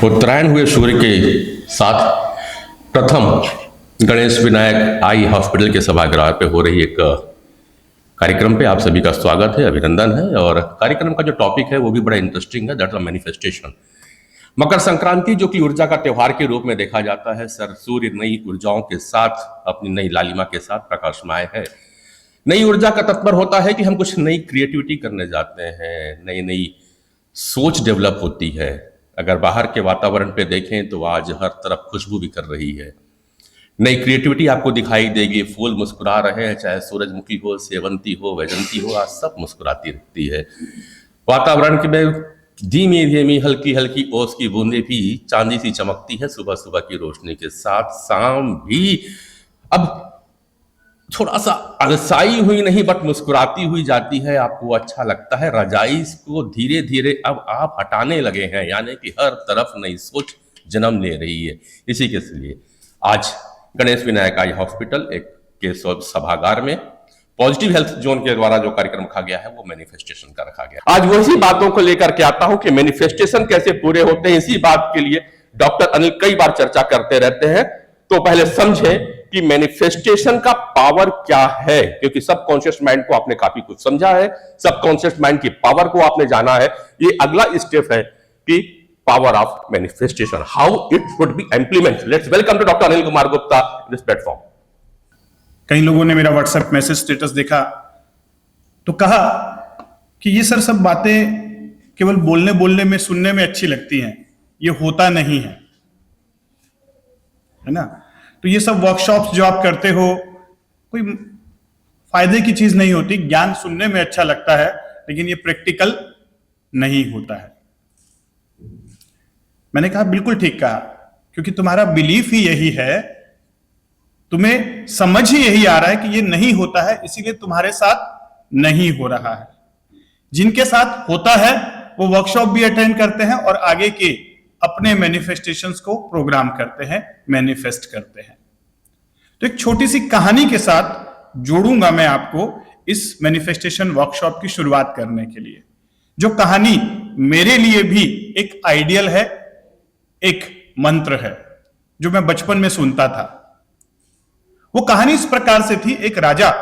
उत्तरायण हुए सूर्य के साथ प्रथम गणेश विनायक आई हॉस्पिटल के सभागृह पे हो रही एक कार्यक्रम पे आप सभी का स्वागत है, अभिनंदन है। और कार्यक्रम का जो टॉपिक है वो भी बड़ा इंटरेस्टिंग है, that is manifestation. Makar Sankranti जो कि ऊर्जा का त्योहार के रूप में देखा जाता है, सर सूर्य नई ऊर्जाओं के साथ अपनी नई लालिमा के साथ प्रकाशमाय है। नई ऊर्जा का तात्पर्य होता है कि हम कुछ नई क्रिएटिविटी करने जाते हैं, नई नई सोच डेवलप होती है। अगर बाहर के वातावरण पे देखें तो आज हर तरफ खुशबू भी कर रही है, नई क्रिएटिविटी आपको दिखाई देगी। फूल मुस्कुरा रहे हैं, चाहे सूरजमुखी हो, सेवंती हो, वैजंती हो, आज सब मुस्कुराती रहती है। वातावरण के में धीमी धीमी हल्की हल्की ओस की बूंदें भी चांदी सी चमकती है सुबह सुबह की रोशनी के साथ। शाम भी अब थोड़ा सा अलसाई हुई नहीं बट मुस्कुराती हुई जाती है, आपको अच्छा लगता है। रजाई को धीरे धीरे अब आप हटाने लगे हैं, यानी कि हर तरफ नई सोच जन्म ले रही है। इसी के लिए आज गणेश विनायक आई हॉस्पिटल के सभागार में पॉजिटिव हेल्थ जोन के द्वारा जो कार्यक्रम रखा गया है वो मैनिफेस्टेशन का रखा गया। आज वही बातों को लेकर के आता हूं कि मैनिफेस्टेशन कैसे पूरे होते हैं। इसी बात के लिए डॉक्टर अनिल कई बार चर्चा करते रहते हैं। तो पहले समझे कि मैनिफेस्टेशन का पावर क्या है, क्योंकि सबकॉन्शियस माइंड को आपने काफी कुछ समझा है, सबकॉन्शियस माइंड की पावर को आपने जाना है। ये अगला स्टेप है कि power of manifestation, how it should be implement. Let's welcome to doctor Anil Kumar Gupta this platform. कई लोगों ने मेरा व्हाट्सएप मैसेज स्टेटस देखा तो कहा कि ये सर सब बातें केवल बोलने बोलने में, सुनने में अच्छी लगती हैं, ये होता नहीं है ना। तो ये सब वर्कशॉप्स जो आप करते हो कोई फायदे की चीज नहीं होती। ज्ञान सुनने में अच्छा लगता है लेकिन ये प्रैक्टिकल नहीं होता है। मैंने कहा बिल्कुल ठीक कहा, क्योंकि तुम्हारा बिलीफ ही यही है, तुम्हें समझ ही यही आ रहा है कि ये नहीं होता है, इसीलिए तुम्हारे साथ नहीं हो रहा है। जिनके साथ होता है वो वर्कशॉप भी अटेंड करते हैं और आगे के अपने मैनिफेस्टेशंस को प्रोग्राम करते हैं, मैनिफेस्ट करते हैं। तो एक छोटी सी कहानी के साथ जोड़ूंगा मैं आपको इस मैनिफेस्टेशन वर्कशॉप की शुरुआत करने के लिए, जो कहानी मेरे लिए भी एक आइडियल है, एक मंत्र है जो मैं बचपन में सुनता था। वो कहानी इस प्रकार से थी, एक राजा,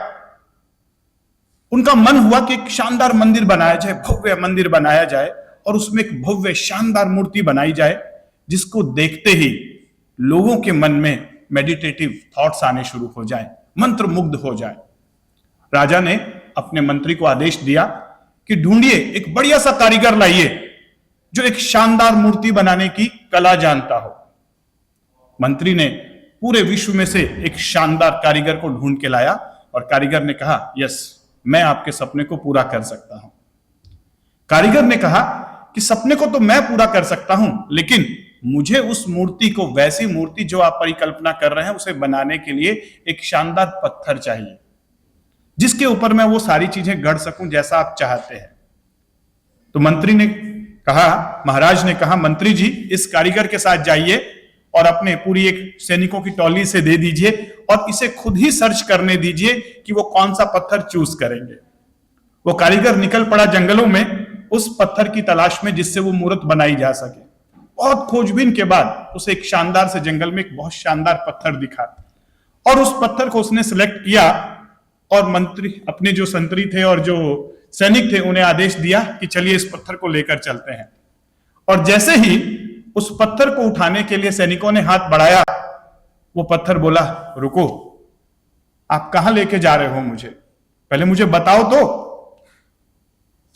उनका मन हुआ कि एक शानदार मंदिर बनाया जाए, भव्य मंदिर बनाया जाए और उसमें एक भव्य शानदार मूर्ति बनाई जाए जिसको देखते ही लोगों के मन में मेडिटेटिव थॉट्स आने शुरू हो जाए, मंत्र मुग्ध हो जाए। राजा ने अपने मंत्री को आदेश दिया कि ढूंढिए एक बढ़िया सा कारीगर लाइए जो एक शानदार मूर्ति बनाने की कला जानता हो। मंत्री ने पूरे विश्व में से एक शानदार कारीगर को ढूंढ के लाया और कारीगर ने कहा, यस, मैं आपके सपने को पूरा कर सकता हूं। कारीगर ने कहा कि सपने को तो मैं पूरा कर सकता हूं, लेकिन मुझे उस मूर्ति को, वैसी मूर्ति जो आप परिकल्पना कर रहे हैं, उसे बनाने के लिए एक शानदार पत्थर चाहिए जिसके ऊपर मैं वो सारी चीजें गढ़ सकूं जैसा आप चाहते हैं। तो मंत्री ने कहा, महाराज ने कहा, मंत्री जी इस कारीगर के साथ जाइए और अपने पूरी एक सैनिकों की टोली से दे दीजिए और इसे खुद ही सर्च करने दीजिए कि वो कौन सा पत्थर चूज करेंगे। वो कारीगर निकल पड़ा जंगलों में उस पत्थर की तलाश में जिससे वो मूर्त बनाई जा सके। बहुत खोजबीन के बाद उसे एक शानदार से जंगल में एक बहुत शानदार पत्थर दिखा और उस पत्थर को उसने सिलेक्ट किया और मंत्री, अपने जो संतरी थे और जो सैनिक थे, उन्हें आदेश दिया कि चलिए इस पत्थर को लेकर चलते हैं। और जैसे ही उस पत्थर को उठाने के लिए सैनिकों ने हाथ बढ़ाया, वो पत्थर बोला, रुको, आप कहां लेके जा रहे हो, मुझे पहले मुझे बताओ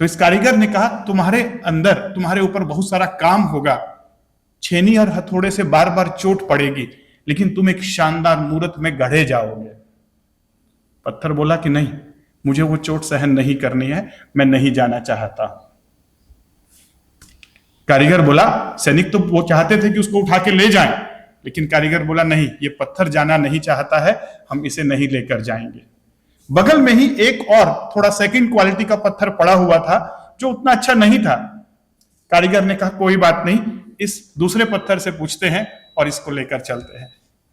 तो इस कारीगर ने कहा, तुम्हारे अंदर, तुम्हारे ऊपर बहुत सारा काम होगा, छेनी और हथौड़े से बार बार चोट पड़ेगी, लेकिन तुम एक शानदार मूर्त में गढ़े जाओगे। पत्थर बोला कि नहीं, मुझे वो चोट सहन नहीं करनी है, मैं नहीं जाना चाहता। कारीगर बोला, सैनिक तो वो चाहते थे कि उसको उठा के ले जाएं, लेकिन कारीगर बोला नहीं, ये पत्थर जाना नहीं चाहता है, हम इसे नहीं लेकर जाएंगे। बगल में ही एक और थोड़ा सेकंड क्वालिटी का पत्थर पड़ा हुआ था जो उतना अच्छा नहीं था। कारीगर ने कहा, कोई बात नहीं, इस दूसरे पत्थर से पूछते हैं और इसको लेकर चलते हैं।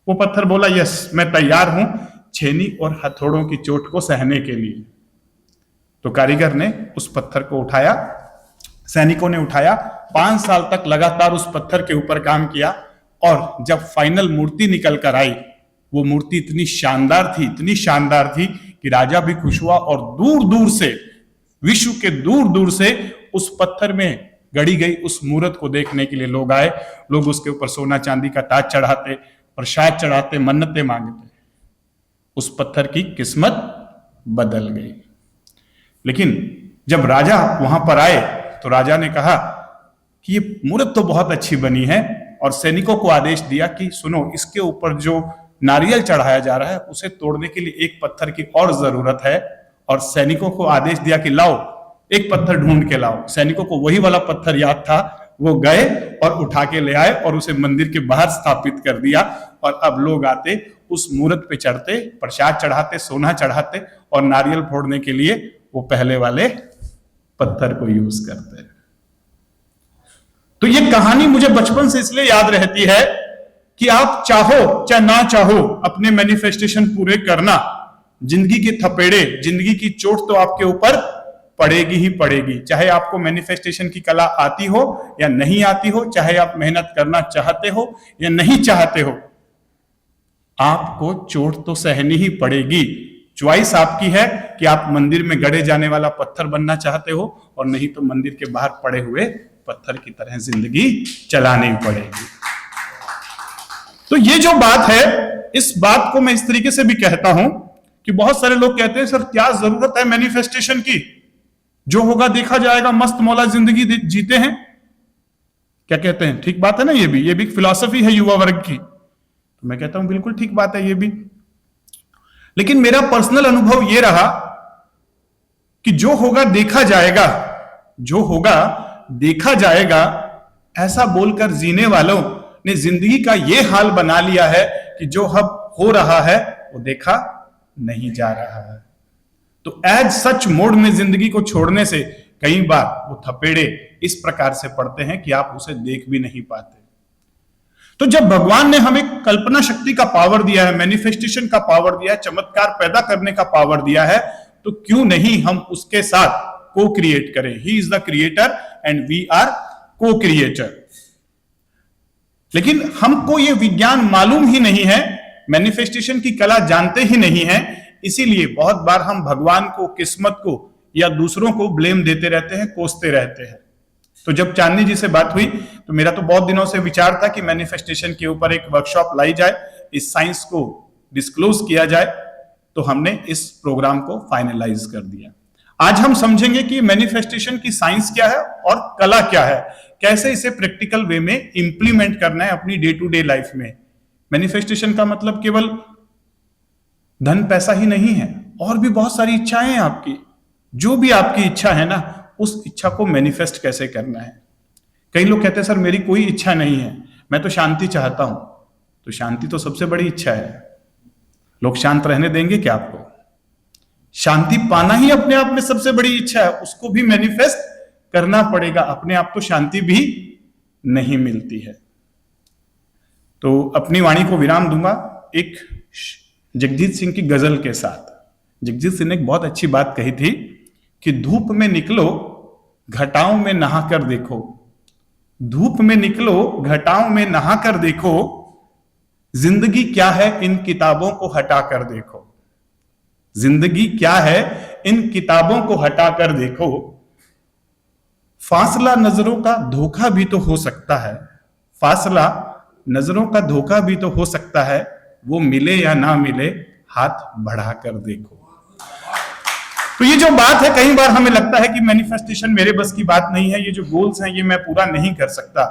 वो पत्थर बोला, यस, मैं तैयार हूं छेनी और हथौड़ों की चोट को सहने के लिए। तो कारीगर ने उस पत्थर को उठाया, सैनिकों ने उठाया 5 साल तक लगातार उस पत्थर के ऊपर काम किया और जब फाइनल मूर्ति निकल कर आई, वो मूर्ति इतनी शानदार थी कि राजा भी खुश हुआ और दूर दूर से, विश्व के दूर दूर से उस पत्थर में गढ़ी गई उस मूर्त को देखने के लिए लोग आए। लोग उसके ऊपर सोना चांदी का ताज चढ़ाते, प्रसाद चढ़ाते, मन्नतें मांगते। उस पत्थर की किस्मत बदल गई। लेकिन जब राजा वहां पर आए तो राजा ने कहा कि ये मूर्त तो बहुत अच्छी बनी है, और सैनिकों को आदेश दिया कि सुनो, इसके ऊपर जो नारियल चढ़ाया जा रहा है उसे तोड़ने के लिए एक पत्थर की और जरूरत है। और सैनिकों को आदेश दिया कि लाओ, एक पत्थर ढूंढ के लाओ। सैनिकों को वही वाला पत्थर याद था, वो गए और उठा के ले आए और उसे मंदिर के बाहर स्थापित कर दिया। और अब लोग आते, उस मूर्त पे चढ़ते, प्रसाद चढ़ाते, सोना चढ़ाते और नारियल फोड़ने के लिए वो पहले वाले पत्थर को यूज करते। तो ये कहानी मुझे बचपन से इसलिए याद रहती है कि आप चाहो चाहे ना चाहो, अपने मैनिफेस्टेशन पूरे करना। जिंदगी के थपेड़े, जिंदगी की चोट तो आपके ऊपर पड़ेगी ही पड़ेगी, चाहे आपको मैनिफेस्टेशन की कला आती हो या नहीं आती हो, चाहे आप मेहनत करना चाहते हो या नहीं चाहते हो, आपको चोट तो सहनी ही पड़ेगी। चॉइस आपकी है कि आप मंदिर में गड़े जाने वाला पत्थर बनना चाहते हो, और नहीं तो मंदिर के बाहर पड़े हुए पत्थर की तरह जिंदगी चलानी पड़ेगी। तो ये जो बात है, इस बात को मैं इस तरीके से भी कहता हूं कि बहुत सारे लोग कहते हैं सर क्या जरूरत है मैनिफेस्टेशन की, जो होगा देखा जाएगा, मस्त मौला जिंदगी जीते हैं। क्या कहते हैं? ठीक बात है ना, ये भी फिलॉसफी है युवा वर्ग की। तो मैं कहता हूं बिल्कुल ठीक बात है ये भी। लेकिन मेरा पर्सनल अनुभव ये रहा कि जो होगा देखा जाएगा, जो होगा देखा जाएगा, ऐसा बोलकर जीने वालों ने जिंदगी का ये हाल बना लिया है कि जो अब हो रहा है वो देखा नहीं जा रहा है। तो एज सच मोड में जिंदगी को छोड़ने से कई बार वो थपेड़े इस प्रकार से पड़ते हैं कि आप उसे देख भी नहीं पाते। तो जब भगवान ने हमें कल्पना शक्ति का पावर दिया है, मैनिफेस्टेशन का पावर दिया है, चमत्कार पैदा करने का पावर दिया है, तो क्यों नहीं हम उसके साथ को क्रिएट करें। He is the creator and we are co creator. लेकिन हमको ये विज्ञान मालूम ही नहीं है, मैनिफेस्टेशन की कला जानते ही नहीं है, इसीलिए बहुत बार हम भगवान को, किस्मत को या दूसरों को ब्लेम देते रहते हैं, कोसते रहते हैं। तो जब चांदनी जी से बात हुई तो मेरा तो बहुत दिनों से विचार था कि मैनिफेस्टेशन के ऊपर एक वर्कशॉप लाई जाए, इस साइंस को डिस्क्लोज किया जाए। तो हमने इस प्रोग्राम को फाइनलाइज कर दिया। आज हम समझेंगे कि मैनिफेस्टेशन की साइंस क्या है और कला क्या है, कैसे इसे प्रैक्टिकल वे में इंप्लीमेंट करना है अपनी डे टू डे लाइफ में। मैनिफेस्टेशन का मतलब केवल धन पैसा ही नहीं है, और भी बहुत सारी इच्छाएं हैं आपकी। जो भी आपकी इच्छा है ना, उस इच्छा को मैनिफेस्ट कैसे करना है। कई लोग कहते हैं सर मेरी कोई इच्छा नहीं है, मैं तो शांति चाहता हूं। तो शांति तो सबसे बड़ी इच्छा है। लोग शांत रहने देंगे क्या आपको? शांति पाना ही अपने आप में सबसे बड़ी इच्छा है, उसको भी मैनिफेस्ट करना पड़ेगा। अपने आप तो शांति भी नहीं मिलती है। तो अपनी वाणी को विराम दूंगा एक जगजीत सिंह की गजल के साथ। जगजीत सिंह ने एक बहुत अच्छी बात कही थी कि धूप में निकलो घटाओं में नहाकर देखो, धूप में निकलो घटाओं में नहाकर देखो, जिंदगी क्या है इन किताबों को हटाकर देखो। जिंदगी क्या है इन किताबों को हटाकर देखो, फासला नजरों का धोखा भी तो हो सकता है, फासला नजरों का धोखा भी तो हो सकता है, वो मिले या ना मिले हाथ बढ़ाकर देखो। तो ये जो बात है, कई बार हमें लगता है कि मैनिफेस्टेशन मेरे बस की बात नहीं है, ये जो गोल्स हैं ये मैं पूरा नहीं कर सकता।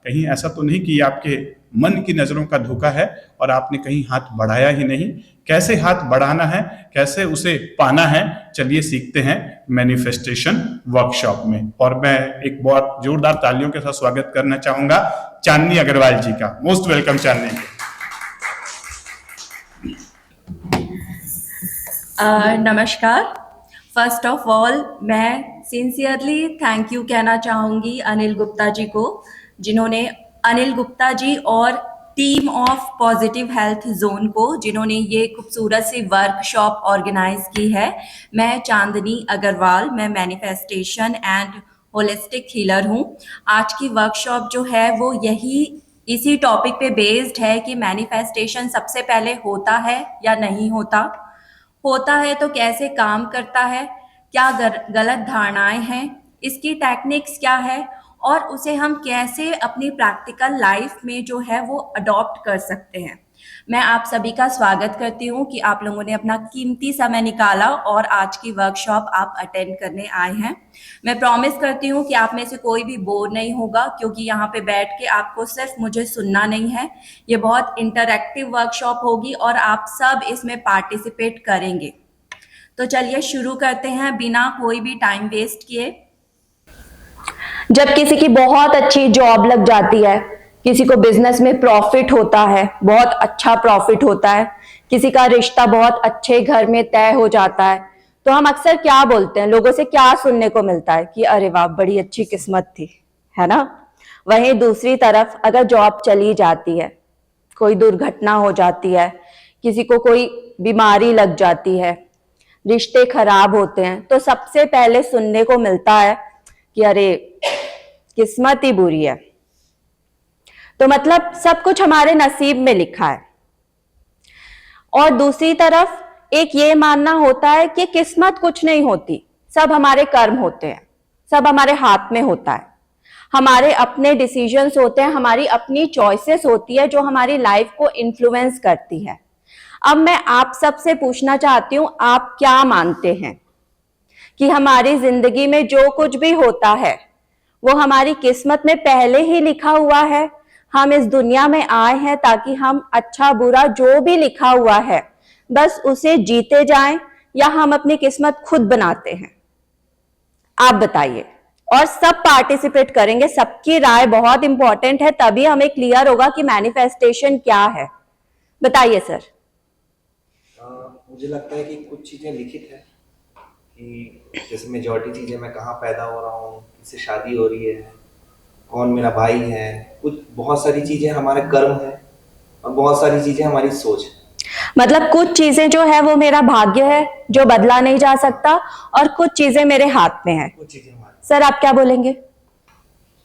कहीं ऐसा तो नहीं कि आपके मन की नजरों का धोखा है और आपने कहीं हाथ बढ़ाया ही नहीं। कैसे हाथ बढ़ाना है, कैसे उसे पाना है, चलिए सीखते हैं मैनिफेस्टेशन वर्कशॉप में। और मैं एक बहुत जोरदार तालियों के साथ स्वागत करना चाहूंगा चांदनी अग्रवाल जी का। मोस्ट वेलकम चांदनी। नमस्कार। फर्स्ट ऑफ ऑल मैं सिंसियरली थैंक यू कहना चाहूँगी अनिल गुप्ता जी को, जिन्होंने, अनिल गुप्ता जी और team of positive health zone को, जिन्होंने ये खूबसूरत सी वर्कशॉप ऑर्गेनाइज की है। मैं चांदनी अग्रवाल, मैं मैनिफेस्टेशन एंड होलिस्टिक हीलर हूँ। आज की वर्कशॉप जो है वो इसी टॉपिक पे बेस्ड है कि मैनिफेस्टेशन सबसे पहले होता है या नहीं होता, होता है तो कैसे काम करता है, क्या गलत धारणाएं हैं, इसकी टेक्निक्स क्या है और उसे हम कैसे अपनी प्रैक्टिकल लाइफ में जो है वो अडॉप्ट कर सकते हैं। मैं आप सभी का स्वागत करती हूँ कि आप लोगों ने अपना कीमती समय निकाला और आज की वर्कशॉप आप अटेंड करने आए हैं। मैं प्रॉमिस करती हूँ कि आप में से कोई भी बोर नहीं होगा, क्योंकि यहाँ पे बैठ के आपको सिर्फ मुझे सुनना नहीं है। ये बहुत इंटरैक्टिव वर्कशॉप होगी और आप सब इसमें पार्टिसिपेट करेंगे। तो चलिए शुरू करते हैं बिना कोई भी टाइम वेस्ट किए। जब किसी की बहुत अच्छी जॉब लग जाती है, किसी को बिजनेस में प्रॉफिट होता है, बहुत अच्छा प्रॉफिट होता है, किसी का रिश्ता बहुत अच्छे घर में तय हो जाता है, तो हम अक्सर क्या बोलते हैं, लोगों से क्या सुनने को मिलता है कि अरे वाह बड़ी अच्छी किस्मत थी, है ना। वहीं दूसरी तरफ अगर जॉब चली जाती है, कोई दुर्घटना हो जाती है, किसी को कोई बीमारी लग जाती है, रिश्ते खराब होते हैं, तो सबसे पहले सुनने को मिलता है कि अरे किस्मत ही बुरी है। तो मतलब सब कुछ हमारे नसीब में लिखा है। और दूसरी तरफ एक ये मानना होता है कि किस्मत कुछ नहीं होती, सब हमारे कर्म होते हैं, सब हमारे हाथ में होता है, हमारे अपने डिसीजंस होते हैं, हमारी अपनी चॉइसेस होती है जो हमारी लाइफ को इन्फ्लुएंस करती है। अब मैं आप सबसे पूछना चाहती हूं, आप क्या मानते हैं कि हमारी जिंदगी में जो कुछ भी होता है वो हमारी किस्मत में पहले ही लिखा हुआ है? हम इस दुनिया में आए हैं ताकि हम अच्छा बुरा जो भी लिखा हुआ है बस उसे जीते जाएं, या हम अपनी किस्मत खुद बनाते हैं? आप बताइए। और सब पार्टिसिपेट करेंगे, सबकी राय बहुत इंपॉर्टेंट है, तभी हमें क्लियर होगा कि मैनिफेस्टेशन क्या है। बताइए सर। मुझे लगता है कि कुछ चीज़ें लिखित है, कि जैसे मेजॉरिटी चीज़ें मैं कहाँ पैदा हो रहा हूँ, किससे शादी हो रही है, कौन मेरा भाई है, कुछ बहुत सारी चीज़ें हमारे कर्म है और बहुत सारी चीज़ें हमारी सोच है। मतलब कुछ चीजें जो है वो मेरा भाग्य है जो बदला नहीं जा सकता, और कुछ चीजें मेरे हाथ में है। कुछ चीज़ें हमारी। सर आप क्या बोलेंगे?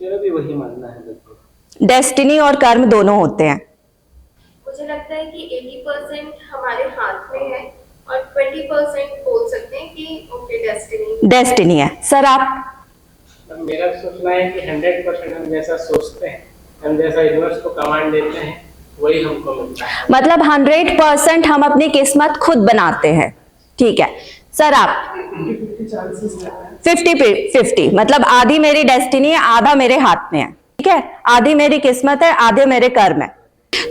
मेरा भी वही मानना है। बिल्कुल डेस्टिनी और कर्म दोनों होते हैं। मुझे लगता है कि 80% हमारे हाथ में है और 20% बोल सकते हैं कि ओके डेस्टिनी है। सर आप? मेरा सोचना है कि 100% हम जैसा सोचते हैं, हम जैसा यूनिवर्स को कमांड देते हैं, वही हमको मिलता है। मतलब 100% हम अपनी किस्मत खुद बनाते हैं। ठीक है सर आप? 50-50, मतलब आधी मेरी डेस्टिनी है, आधा मेरे हाथ में है। ठीक है, आधी मेरी किस्मत है, आधे मेरे कर्म है।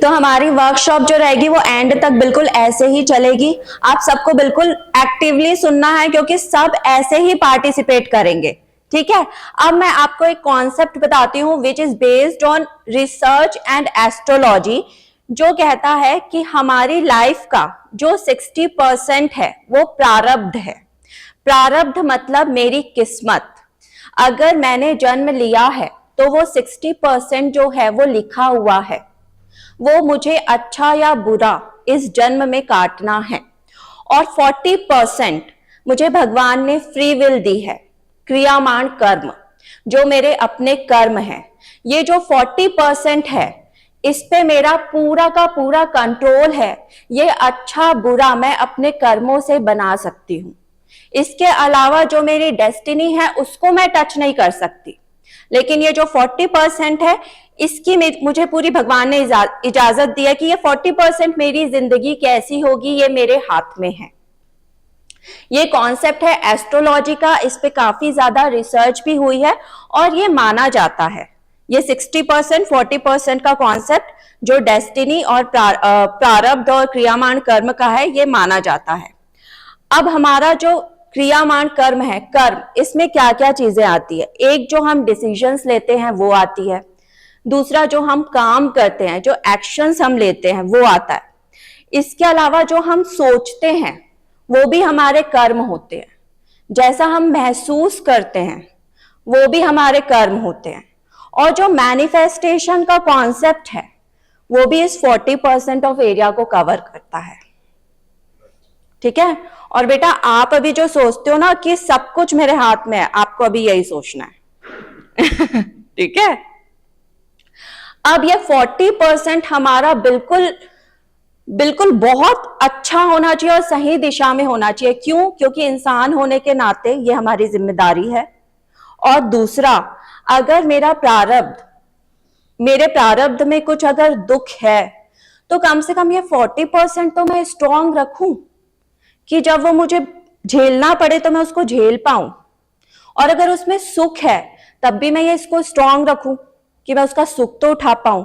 तो हमारी वर्कशॉप जो रहेगी वो एंड तक बिल्कुल ऐसे ही चलेगी। आप सबको बिल्कुल एक्टिवली सुनना है, क्योंकि सब ऐसे ही पार्टिसिपेट करेंगे। ठीक है, अब मैं आपको एक कॉन्सेप्ट बताती हूँ which is based on research and astrology, जो कहता है कि हमारी लाइफ का जो 60% है वो प्रारब्ध है। प्रारब्ध मतलब मेरी किस्मत। अगर मैंने जन्म लिया है तो वो 60% जो है वो लिखा हुआ है, वो मुझे अच्छा या बुरा इस जन्म में काटना है। और 40% मुझे भगवान ने फ्री विल दी है, क्रियामान कर्म, जो मेरे अपने कर्म हैं। ये जो 40% है, इस पे मेरा पूरा का पूरा कंट्रोल है। ये अच्छा बुरा मैं अपने कर्मों से बना सकती हूँ। इसके अलावा जो मेरी डेस्टिनी है उसको मैं टच नहीं कर सकती। लेकिन ये जो 40% है, इसकी मुझे पूरी भगवान ने इजाजत दी है कि ये 40% मेरी जिंदगी कैसी होगी, ये मेरे हाथ में है। ये कॉन्सेप्ट है एस्ट्रोलॉजी का, इस पे काफी ज्यादा रिसर्च भी हुई है और ये माना जाता है। ये 60% 40% का कॉन्सेप्ट जो डेस्टिनी और प्रारब्ध और क्रियामान कर्म का है, ये माना जाता है। अब हमारा जो क्रियामान कर्म है, कर्म, इसमें क्या क्या चीजें आती है? एक जो हम डिसीजंस लेते हैं वो आती है। दूसरा जो हम काम करते हैं, जो एक्शंस हम लेते हैं वो आता है। इसके अलावा जो हम सोचते हैं वो भी हमारे कर्म होते हैं। जैसा हम महसूस करते हैं वो भी हमारे कर्म होते हैं। और जो मैनिफेस्टेशन का कॉन्सेप्ट है वो भी इस 40% ऑफ एरिया को कवर करता है। ठीक है, और बेटा आप अभी जो सोचते हो ना कि सब कुछ मेरे हाथ में है, आपको अभी यही सोचना है। ठीक है। अब ये 40% हमारा बिल्कुल बिल्कुल बहुत अच्छा होना चाहिए और सही दिशा में होना चाहिए। क्यों? क्योंकि इंसान होने के नाते ये हमारी जिम्मेदारी है। और दूसरा, अगर मेरे प्रारब्ध में कुछ अगर दुख है तो कम से कम ये 40% तो मैं स्ट्रांग रखूं कि जब वो मुझे झेलना पड़े तो मैं उसको झेल पाऊं। और अगर उसमें सुख है तब भी मैं ये इसको स्ट्रांग रखूं कि मैं उसका सुख तो उठा पाऊं।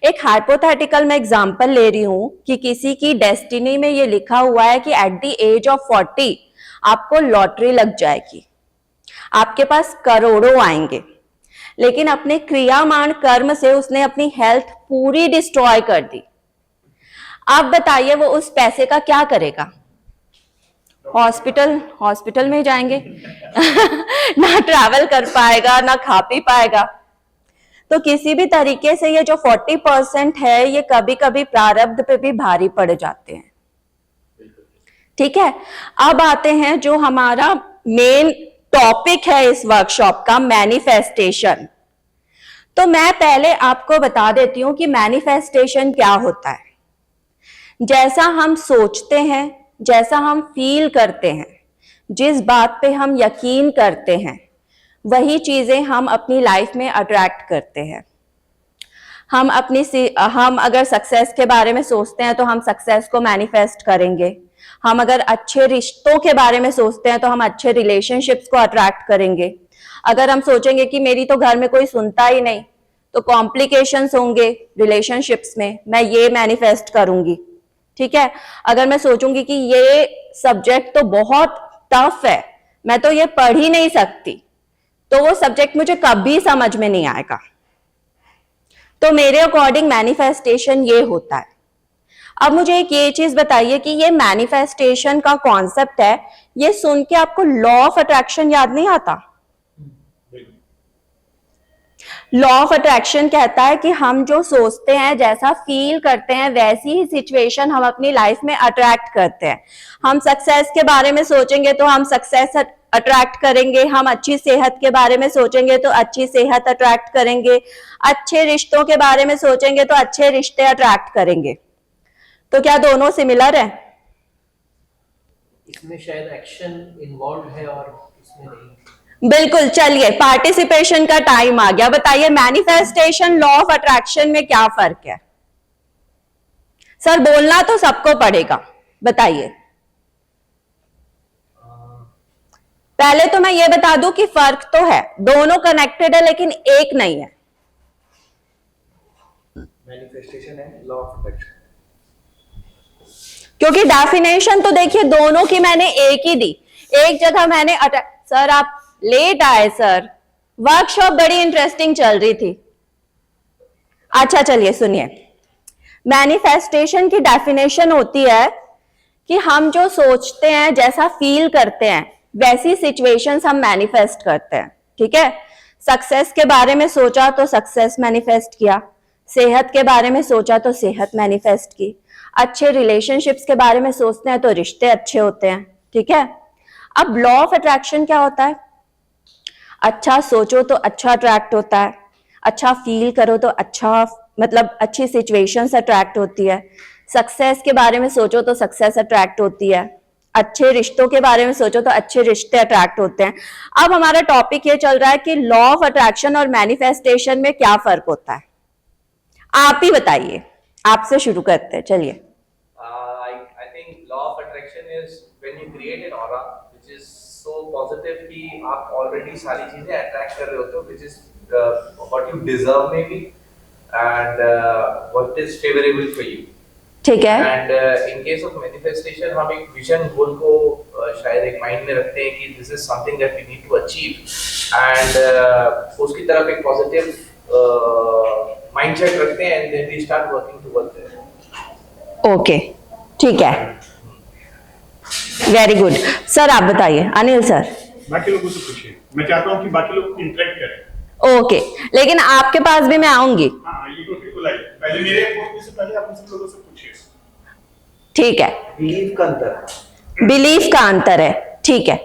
एक हाइपोथेटिकल मैं एग्जांपल ले रही हूं कि किसी की डेस्टिनी में ये लिखा हुआ है कि एट द एज ऑफ 40 आपको लॉटरी लग जाएगी, आपके पास करोड़ों आएंगे, लेकिन अपने क्रियामान कर्म से उसने अपनी हेल्थ पूरी डिस्ट्रॉय कर दी। आप बताइए वो उस पैसे का क्या करेगा? हॉस्पिटल में जाएंगे ना ट्रैवल कर पाएगा, ना खा पी पाएगा। तो किसी भी तरीके से ये जो 40% है ये कभी कभी प्रारब्ध पे भी भारी पड़ जाते हैं। ठीक है, अब आते हैं जो हमारा मेन टॉपिक है इस वर्कशॉप का, मैनिफेस्टेशन। तो मैं पहले आपको बता देती हूं कि मैनिफेस्टेशन क्या होता है। जैसा हम सोचते हैं, जैसा हम फील करते हैं, जिस बात पे हम यकीन करते हैं, वही चीजें हम अपनी लाइफ में अट्रैक्ट करते हैं। हम अगर सक्सेस के बारे में सोचते हैं तो हम सक्सेस को मैनिफेस्ट करेंगे। हम अगर अच्छे रिश्तों के बारे में सोचते हैं तो हम अच्छे रिलेशनशिप्स को अट्रैक्ट करेंगे। अगर हम सोचेंगे कि मेरी तो घर में कोई सुनता ही नहीं, तो कॉम्प्लिकेशंस होंगे रिलेशनशिप्स में, मैं ये मैनिफेस्ट करूंगी। ठीक है, अगर मैं सोचूंगी कि ये सब्जेक्ट तो बहुत टफ है, मैं तो ये पढ़ ही नहीं सकती, तो वो सब्जेक्ट मुझे कभी समझ में नहीं आएगा। तो मेरे अकॉर्डिंग मैनिफेस्टेशन ये होता है। अब मुझे एक ये चीज बताइए कि ये मैनिफेस्टेशन का कॉन्सेप्ट है, ये सुन के आपको लॉ ऑफ अट्रैक्शन याद नहीं आता? लॉ ऑफ अट्रैक्शन कहता है कि हम जो सोचते हैं, जैसा फील करते हैं, वैसी ही सिचुएशन हम अपनी लाइफ में अट्रैक्ट करते हैं। हम सक्सेस के बारे में सोचेंगे तो हम सक्सेस अट्रैक्ट करेंगे, हम अच्छी सेहत के बारे में सोचेंगे तो अच्छी सेहत अट्रैक्ट करेंगे, अच्छे रिश्तों के बारे में सोचेंगे तो अच्छे रिश्ते अट्रैक्ट करेंगे। तो क्या दोनों सिमिलर है? इसमें शायद एक्शन इन्वॉल्व है और इसमें नहीं। बिल्कुल। चलिए, पार्टिसिपेशन का टाइम आ गया। बताइए मैनिफेस्टेशन लॉ ऑफ अट्रैक्शन में क्या फर्क है? सर बोलना तो सबको पड़ेगा, बताइए। पहले तो मैं ये बता दूं कि फर्क तो है, दोनों कनेक्टेड है लेकिन एक नहीं है। मैनिफेस्टेशन है लॉ ऑफ अट्रैक्शन, क्योंकि डेफिनेशन तो देखिए दोनों की मैंने एक ही दी। एक जगह मैंने सर आप लेट आए सर, वर्कशॉप बड़ी इंटरेस्टिंग चल रही थी। अच्छा चलिए सुनिए, मैनिफेस्टेशन की डेफिनेशन होती है कि हम जो सोचते हैं, जैसा फील करते हैं, वैसी सिचुएशंस हम मैनिफेस्ट करते हैं। ठीक है, सक्सेस के बारे में सोचा तो सक्सेस मैनिफेस्ट किया, सेहत के बारे में सोचा तो सेहत मैनिफेस्ट की, अच्छे रिलेशनशिप्स के बारे में सोचते हैं तो रिश्ते अच्छे होते हैं। ठीक है, अब लॉ ऑफ अट्रैक्शन क्या होता है? अच्छा सोचो तो अच्छा अट्रैक्ट होता है, अच्छा फील करो तो अच्छा, मतलब अच्छी सिचुएशंस अट्रैक्ट होती है, सक्सेस के बारे में सोचो तो सक्सेस अट्रैक्ट होती है, अच्छे रिश्तों के बारे में सोचो तो अच्छे रिश्ते अट्रैक्ट होते हैं। अब हमारा टॉपिक ये चल रहा है कि लॉ ऑफ अट्रैक्शन और मैनिफेस्टेशन में क्या फर्क होता है, आप ही बताइए। आपसे शुरू करते हैं, चलिए। I think law of attraction is when you create an aura which is so positive कि आप already सारी चीजें attract कर रहे होते हो, which is what you deserve maybe and what is favorable for you. ठीक है। And in case of manifestation हम एक vision goal को शायद एक mind में रखते हैं कि this is something that we need to achieve and उसकी तरफ एक positive mindset रखते हैं and then we start working towards it. Okay, ठीक है, वेरी गुड। सर आप बताइए, अनिल सर। बाकी लोगों से पूछिए, मैं चाहता हूँ कि बाकी लोग इंटरेक्ट करें। ओके, लेकिन आपके पास भी मैं आऊंगी। हाँ, ये तो बिल्कुल आइए। पहले मेरे पूछने से पहले आप उन लोगों से पूछिए। ठीक है, बिलीफ का अंतर है। बिलीफ का अंतर है, ठीक है।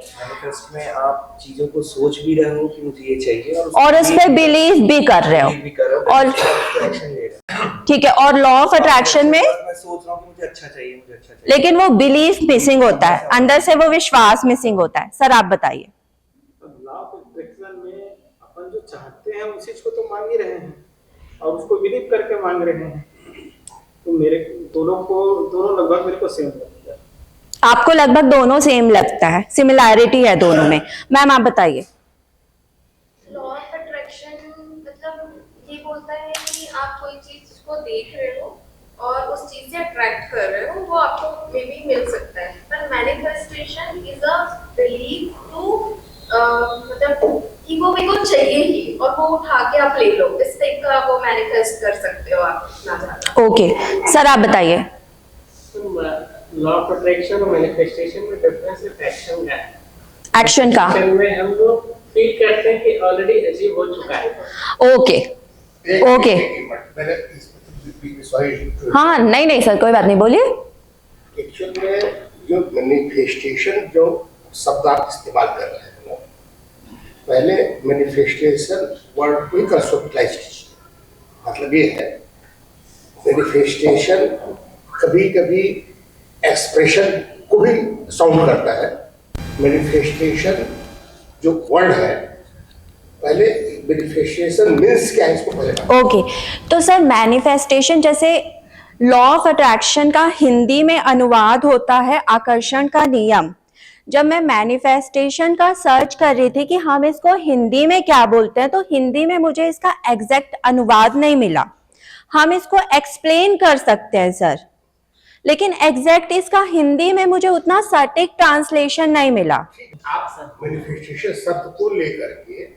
मैनिफेस्ट में आप चीजों को सोच भी रहे हो कि मुझे ये चाहिए और उस पर बिलीव भी कर रहे हो, believe भी कर रहे हो, और एक्शन ले रहे हो। ठीक है। और लॉ ऑफ अट्रैक्शन में मैं सोच रहा हूँ कि मुझे अच्छा चाहिए, लेकिन वो बिलीफ मिसिंग होता है, अंदर से वो विश्वास मिसिंग होता है। सर आप बताइए। लॉ ऑफ अट्रैक्शन में अपन जो चाहते हैं उसी चीज को तो मांग ही रहे हैं और उसको बिलीव करके मांग रहे हैं। तो मेरे दोनों लगभग मेरे को सेम लगता है। आपको लगभग दोनों सेम लगता है, सिमिलैरिटी है दोनों में। मैम आप बताइए। लॉ ऑफ अट्रैक्शन मतलब ये बोलता है कि आप कोई चीज को देख रहे हो और उस चीज से अट्रैक्ट कर रहे हो, वो आपको मे बी मिल सकता है। पर manifestation is a believe to मतलब कि वो मेरे को चाहिए ही और वो उठा के आप ले लो, इस टाइप का वो मैनिफेस्ट कर सकते हो आप इतना ज्यादा। ओके सर आप बताइए। लॉ ऑफ अट्रैक्शन और मैनिफेस्टेशन में डिफरेंस है एक्शन का है। एक्शन का। एक्शन में हम लोग फील करते हैं कि ऑलरेडी अचीव हो चुका है। ओके ओके हाँ नहीं सर कोई बात नहीं, बोलिए। एक्चुअल में जो मैनिफेस्टेशन जो शब्द आप इस्तेमाल कर रहे हैं ना, पहले मैनिफेस्टेशन वर्ड को ही कंसेप्टलाइज कीजिए। मतलब ये है मैनिफेस्टेशन कभी कभी एक्सप्रेशन को भी साउंड करता है। मैनिफेस्टेशन जो वर्ड है, पहले मैनिफेस्टेशन मीन्स क्या है इसको पहले ओके तो सर मैनिफेस्टेशन जैसे लॉ ऑफ अट्रैक्शन का हिंदी में अनुवाद होता है आकर्षण का नियम। जब मैं मैनिफेस्टेशन का सर्च कर रही थी कि हम इसको हिंदी में क्या बोलते हैं, तो हिंदी में मुझे इसका एग्जैक्ट अनुवाद नहीं मिला। हम इसको एक्सप्लेन कर सकते हैं सर, लेकिन एग्जैक्ट इसका हिंदी में मुझे उतना सटीक ट्रांसलेशन नहीं मिला। आप मैनिफेस्टेशन शब्द को लेकर के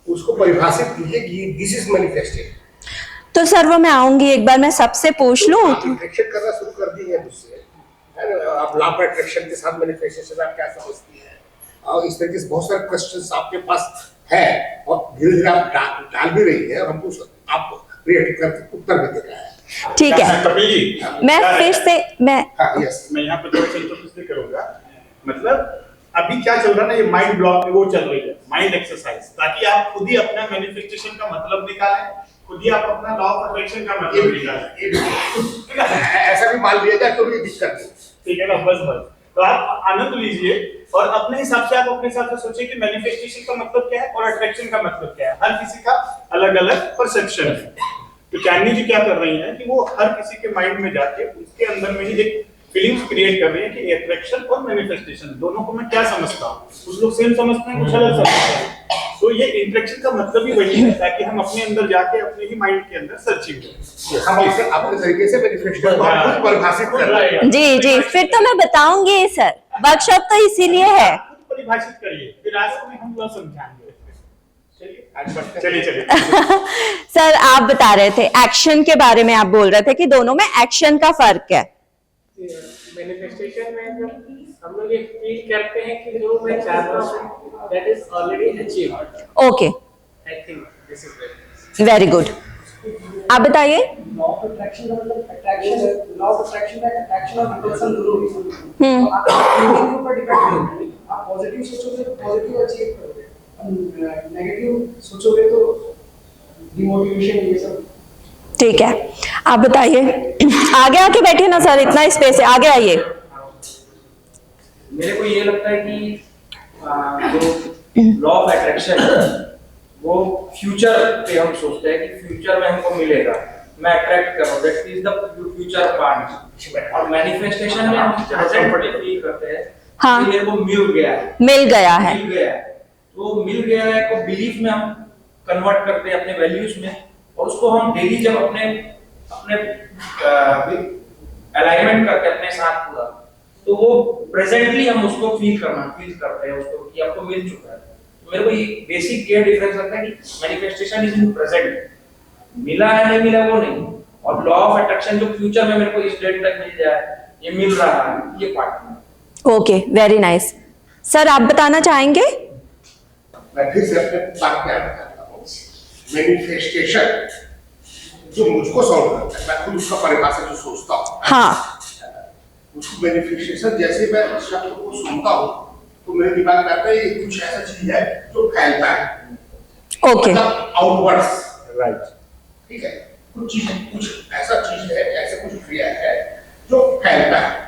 उसको परिभाषित कीजिए कि दिस इज मैनिफेस्टेशन। तो सर वो मैं आऊंगी एक बार, मैं सबसे पूछ लूं। आप रिफ्लेक्शन करना शुरू कर दी है मुझसे, है ना? आप लॉ ऑफ अट्रैक्शन के साथ मैनिफेस्टेशन आप क्या समझती हैं, और इस तरीके से बहुत सारे क्वेश्चंस आपके पास है और धीरे धीरे आप डाल भी रही है, हमको आप रिएक्ट करके उत्तर भी दे रहा है। ठीक है कपिल जी, मैं फिर से मैं यस मैं यहाँ पे थोड़ा सा इंटरफेस करूंगा। मतलब अभी क्या चल रहा है ना, ये माइंड ब्लॉक वो चल रही है, माइंड एक्सरसाइज, ताकि आप खुद ही अपना मैनिफेस्टेशन का मतलब निकालें, खुद ही आप अपना लॉ ऑफ अट्रैक्शन का मतलब निकालें। ऐसा भी मान लिया जाए तो भी दिक्कत नहीं, ठीक है ना? बस तो आप आनंद लीजिए और अपने हिसाब से आप अपने हिसाब से सोचिए कि मैनिफेस्टेशन का मतलब क्या है और अट्रैक्शन का मतलब क्या है। हर किसी का अलग अलग परसेप्शन है। तो चांदनी जी क्या कर रही हैं कि वो हर किसी के माइंड में जाके उसके अंदर में ही एक फीलिंग्स क्रिएट कर रही है कि अट्रैक्शन और मैनिफेस्टेशन दोनों को मैं क्या समझता हूँ। कुछ लोग सेम समझते हैं, कुछ अलग समझते हैं। तो ये इंटरेक्शन का मतलब ही वही है, ताकि हम अपने अंदर जाके अपने ही माइंड के अंदर सर्चिंग करें। हम अपने तरीके से मैनिफेस्टेशन को खुद परिभाषित कर रहे हैं। जी फिर तो मैं बताऊंगी सर, वर्कशॉप तो इसीलिए है। खुद परिभाषित करिए, फिर आज में हम लोग समझाएंगे। चलिए सर आप बता रहे थे एक्शन के बारे में, आप बोल रहे थे कि दोनों में एक्शन का फर्क है। मैनिफेस्टेशन में जब हम लोग ये फील करते हैं कि जो मैं चाहता हूँ that is already achieved. Okay I think this is very good. आप बताइए। लॉ ऑफ अट्रैक्शन का मतलब अट्रैक्शन है। लॉ ऑफ अट्रैक्शन का अट्रैक्शन और रिपल्सन दोनों है। तो आप फीलिंग के ऊपर डिपेंड करेगा। आप पॉजिटिव सोचोगे तो पॉजिटिव अचीव करोगे, नेगेटिव सोचोगे तो डिमोटिवेशन ये सब। ठीक है आप बताइए। आगे आके बैठिए ना सर, इतना स्पेस है, आगे आइए। मेरे को ये लगता है कि जो लॉ ऑफ अट्रैक्शन वो फ्यूचर पे हम सोचते हैं कि फ्यूचर में हमको मिलेगा, मैं अट्रैक्ट कर रहा हूँ, that is the future part. और मैनिफेस्टेशन में हम प्रेजेंट पे फील करते हैं हाँ। कि मेरे को मिल गया है, मिल गया है। तो मिल गया है को बिलीफ में हम कन्वर्ट करते हैं अपने वैल्यूज में, और उसको हम डेली जब अपने अलाइनमेंट करके अपने साथ पूरा, तो वो प्रेजेंटली हम उसको फील करते हैं उसको कि आपको मिल चुका है। तो मेरे को ये बेसिक ये डिफरेंस लगता है कि मैनिफेस्टेशन इज इन प्रेजेंट, मिला है नहीं मिला वो नहीं, और लॉ ऑफ अट्रैक्शन जो फ्यूचर में मेरे को इस डेट तक मिल जाए, ये मिल रहा है, ये पार्ट है। Okay very nice. सर आप बताना चाहेंगे? मैं फिर से अपने बात पे आना चाहता हूँ। मैनिफेस्टेशन जो मुझको सॉल्व करता है, मैं खुद उसका परिभाषा जो सोचता हूँ, हाँ उसको मैनिफेस्टेशन जैसे मैं शब्द को सुनता हूँ तो मेरे दिमाग में आता है ये कुछ ऐसा चीज है जो फैलता है, ओके आउटवर्ड्स, राइट, ठीक है, कुछ ऐसा चीज है, ऐसा कुछ क्रिया है जो फैलता है।